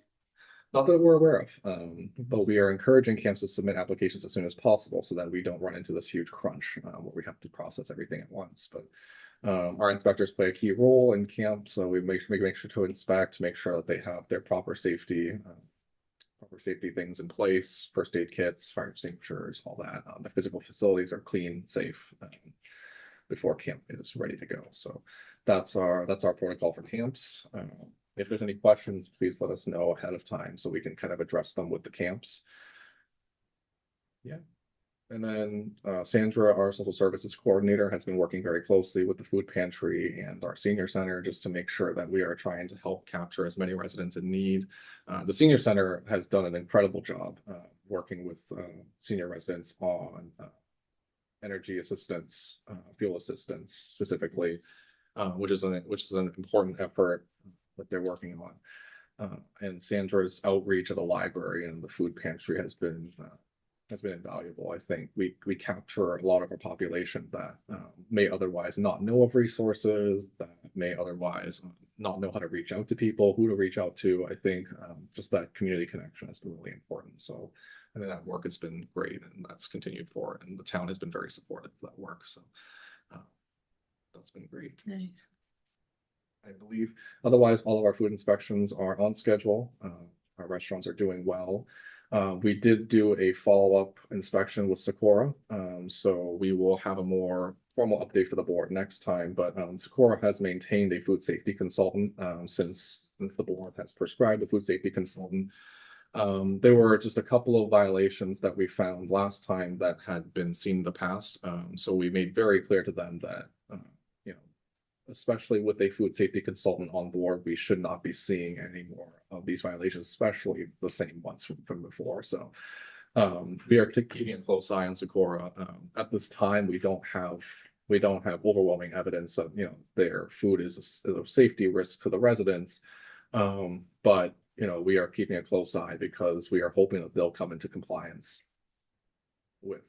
Speaker 2: not that we're aware of, but we are encouraging camps to submit applications as soon as possible so that we don't run into this huge crunch where we have to process everything at once. But our inspectors play a key role in camp, so we make sure to inspect, make sure that they have their proper safety things in place, first aid kits, fire extinguishers, all that. The physical facilities are clean, safe before camp is ready to go. So that's our protocol for camps. If there's any questions, please let us know ahead of time so we can kind of address them with the camps. Yeah. And then Sandra, our social services coordinator, has been working very closely with the food pantry and our senior center just to make sure that we are trying to help capture as many residents in need. The senior center has done an incredible job working with senior residents on energy assistance, fuel assistance specifically, which is an important effort that they're working on. And Sandra's outreach at the library and the food pantry has been invaluable. I think we capture a lot of our population that may otherwise not know of resources, that may otherwise not know how to reach out to people, who to reach out to. I think just that community connection has been really important. So I think that work has been great, and that's continued forward. And the town has been very supportive of that work. So that's been great.
Speaker 1: Nice.
Speaker 2: I believe otherwise, all of our food inspections are on schedule. Our restaurants are doing well. We did do a follow-up inspection with Socorro, so we will have a more formal update for the board next time. But Socorro has maintained a food safety consultant since the board has prescribed a food safety consultant. There were just a couple of violations that we found last time that had been seen in the past. So we made very clear to them that especially with a food safety consultant on board, we should not be seeing any more of these violations, especially the same ones from before. So we are keeping a close eye on Socorro. At this time, we don't have overwhelming evidence of their food is a safety risk to the residents. But we are keeping a close eye because we are hoping that they'll come into compliance with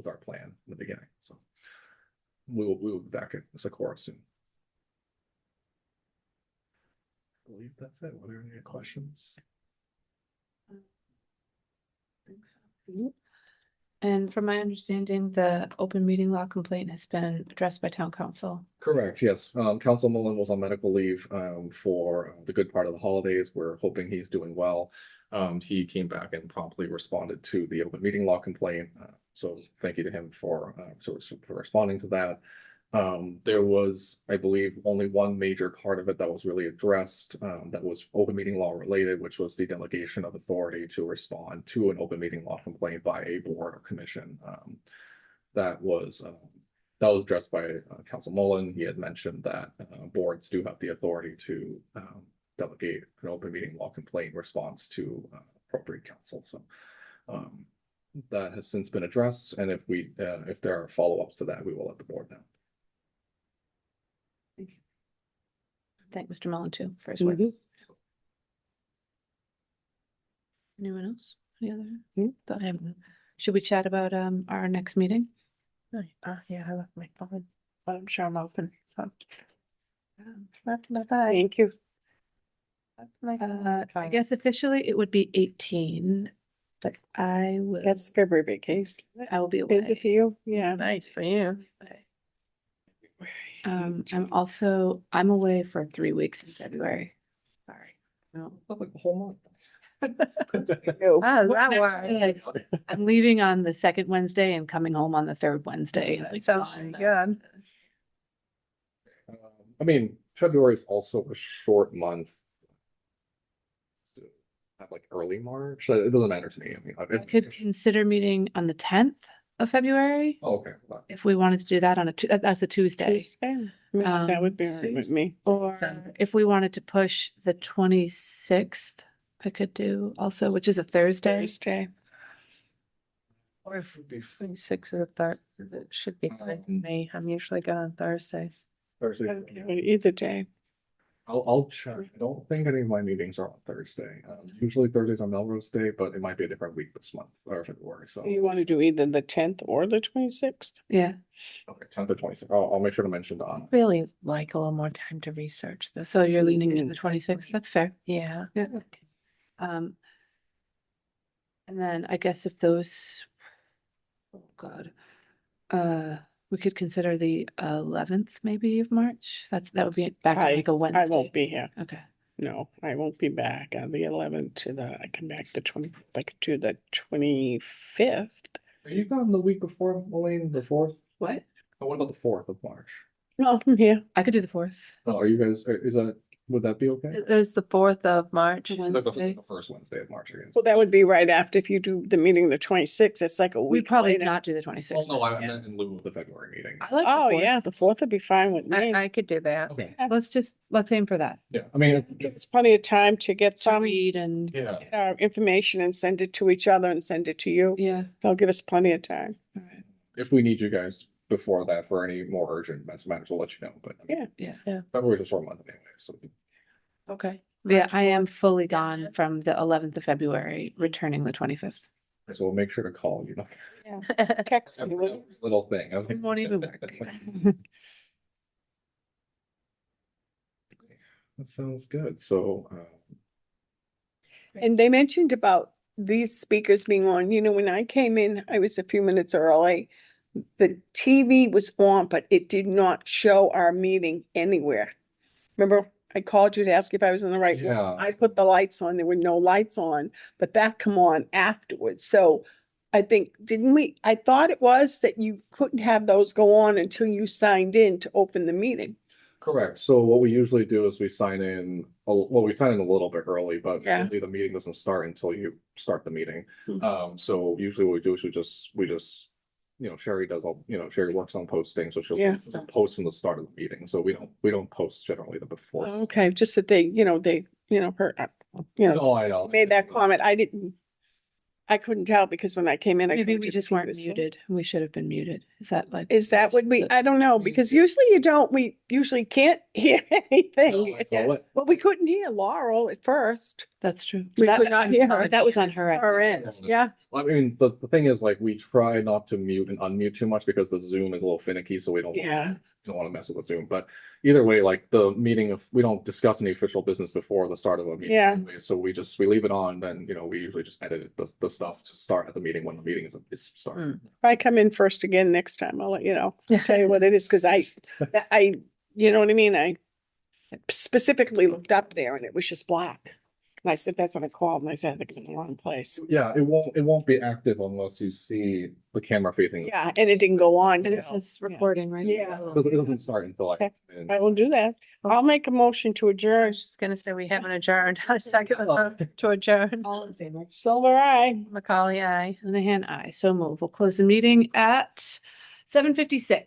Speaker 2: our plan in the beginning. So we will be back at Socorro soon. I believe that's it. Were there any questions?
Speaker 1: And from my understanding, the open meeting law complaint has been addressed by town council.
Speaker 2: Correct, yes. Council Mullen was on medical leave for the good part of the holidays. We're hoping he's doing well. He came back and promptly responded to the open meeting law complaint. So thank you to him for responding to that. There was, I believe, only one major part of it that was really addressed that was open meeting law related, which was the delegation of authority to respond to an open meeting law complaint by a board or commission. That was addressed by Council Mullen. He had mentioned that boards do have the authority to delegate an open meeting law complaint response to appropriate council. So that has since been addressed, and if there are follow-ups to that, we will let the board know.
Speaker 1: Thank Mr. Mullen too for his work. Anyone else? Any other? Thought I haven't. Should we chat about our next meeting?
Speaker 12: Yeah, I left my phone, but I'm sure I'm open, so.
Speaker 1: Bye.
Speaker 12: Thank you.
Speaker 1: I guess officially it would be 18, but I will.
Speaker 12: That's February vacation.
Speaker 1: I will be
Speaker 12: Good
Speaker 1: away.
Speaker 12: for you. Yeah. Nice for you.
Speaker 1: I'm away for 3 weeks in February. Sorry.
Speaker 2: No, that's like the whole month.
Speaker 12: How does that work?
Speaker 1: I'm leaving on the second Wednesday and coming home on the third Wednesday.
Speaker 12: Sounds pretty good.
Speaker 2: I mean, February is also a short month. Have like early March. It doesn't matter to me. I mean,
Speaker 1: I could consider meeting on the 10th of February.
Speaker 2: Oh, okay.
Speaker 1: If we wanted to do that on that's a Tuesday.
Speaker 12: That would be all right with me.
Speaker 1: Or if we wanted to push the 26th, I could do also, which is a Thursday.
Speaker 12: Or if 26th of the third, it should be fine for me. I'm usually good on Thursdays.
Speaker 2: Thursday.
Speaker 12: Either day.
Speaker 2: I'll check. I don't think any of my meetings are on Thursday. Usually Thursdays are Melrose Day, but it might be a different week this month or February. So
Speaker 9: You want to do either the 10th or the 26th?
Speaker 12: Yeah,
Speaker 2: okay, 10th or 26th. I'll make sure to mention Don.
Speaker 12: really like a little more time to research this.
Speaker 1: So you're leaning in the 26th, that's fair.
Speaker 12: Yeah.
Speaker 1: Yeah. Um. And then I guess if those, oh God, we could consider the 11th maybe of March. That would be back on like a Wednesday.
Speaker 9: I won't be here.
Speaker 1: Okay.
Speaker 9: No, I won't be back on the 11th I come back the 20, like to the 25th.
Speaker 2: Are you gone the week before, Elaine, the 4th?
Speaker 12: What?
Speaker 2: Oh, what about the 4th of March?
Speaker 9: No, I'm here.
Speaker 1: I could do the 4th.
Speaker 2: Oh, are you guys, would that be okay?
Speaker 12: It is the 4th of March,
Speaker 2: That's the
Speaker 12: Wednesday.
Speaker 2: first Wednesday of March, I guess.
Speaker 9: Well, that would be right after if you do the meeting the 26th. It's like a
Speaker 1: We'd
Speaker 9: week
Speaker 1: probably
Speaker 9: later.
Speaker 1: not do the
Speaker 2: Oh,
Speaker 1: 26th.
Speaker 2: no, I meant in lieu of the February meeting.
Speaker 1: I like
Speaker 9: Oh,
Speaker 1: the 4th.
Speaker 9: yeah, the 4th would be fine with me.
Speaker 12: I could do that.
Speaker 2: Okay,
Speaker 1: Let's aim for that.
Speaker 2: yeah, I mean,
Speaker 9: It's plenty of time to get
Speaker 1: To
Speaker 9: some
Speaker 1: read and,
Speaker 2: yeah,
Speaker 9: information and send it to each other and send it to you.
Speaker 1: yeah.
Speaker 9: They'll give us plenty of time.
Speaker 1: All right.
Speaker 2: if we need you guys before that for any more urgent matters, we'll let you know, but. I mean,
Speaker 9: Yeah.
Speaker 2: February's a short month anyway, so.
Speaker 12: Okay.
Speaker 1: Yeah, I am fully gone from the 11th of February, returning the 25th.
Speaker 2: So we'll make sure to call you.
Speaker 9: Text me.
Speaker 2: Every
Speaker 9: will you?
Speaker 2: little thing.
Speaker 1: It won't even work.
Speaker 2: That sounds good. So,
Speaker 9: And they mentioned about these speakers being on, when I came in, I was a few minutes early. The TV was on, but it did not show our meeting anywhere. Remember, I called you to ask if I was in the right room.
Speaker 2: Yeah.
Speaker 9: I put the lights on, there were no lights on, but that come on afterwards. So I think, I thought it was that you couldn't have those go on until you signed in to open the meeting.
Speaker 2: correct. So what we usually do is we sign in, we sign in a little bit early, but
Speaker 9: Yeah.
Speaker 2: usually the meeting doesn't start until you start the meeting.
Speaker 9: Mhm.
Speaker 2: So usually what we do is we just, Sherry does all, Sherry works on posting, so she'll
Speaker 9: Yeah.
Speaker 2: post from the start of the meeting. So we don't post generally the before.
Speaker 9: Okay, just that they, her,
Speaker 2: Oh, I know.
Speaker 9: made that comment. I couldn't tell because when I came in, I.
Speaker 1: Maybe
Speaker 9: couldn't
Speaker 1: we
Speaker 9: do the
Speaker 1: just weren't
Speaker 9: TV, so-
Speaker 1: muted. We should have been muted. Is that like?
Speaker 9: Is that what I don't know, because usually we usually can't hear anything.
Speaker 2: Well, what-
Speaker 9: Well, we couldn't hear Laurel at first.
Speaker 1: That's true.
Speaker 9: We
Speaker 1: That-
Speaker 9: could not hear her.
Speaker 1: That was on her end.
Speaker 9: Our end, yeah.
Speaker 2: I mean, the thing is, like, we try not to mute and unmute too much because the Zoom is a little finicky, so we don't.
Speaker 9: Yeah.
Speaker 2: Don't want to mess with Zoom, but either way, like the meeting, we don't discuss any official business before the start of a meeting.
Speaker 9: Yeah.
Speaker 2: Anyway, so we leave it on, then, we usually just edit the stuff to start at the meeting when the meeting is started.
Speaker 9: If I come in first again next time, I'll let you know, tell you what it is, because I, you know what I mean? I specifically looked up there and it was just black. And I said, that's what I called, and I said, I think I'm in the wrong place.
Speaker 2: Yeah, it won't be active unless you see the camera facing.
Speaker 9: Yeah, and it didn't go on.
Speaker 1: And it
Speaker 9: till-
Speaker 1: says recording, right?
Speaker 9: Yeah.
Speaker 2: It doesn't start until
Speaker 9: Okay.
Speaker 2: and
Speaker 9: I will do that. I'll make a motion to
Speaker 12: I
Speaker 9: adjourn.
Speaker 12: was just gonna say we haven't adjourned. I second the motion to adjourn.
Speaker 1: All in favor?
Speaker 9: Silver eye.
Speaker 12: Macaulay, aye.
Speaker 1: Linehan, aye. So move. We'll close the meeting at 7:56.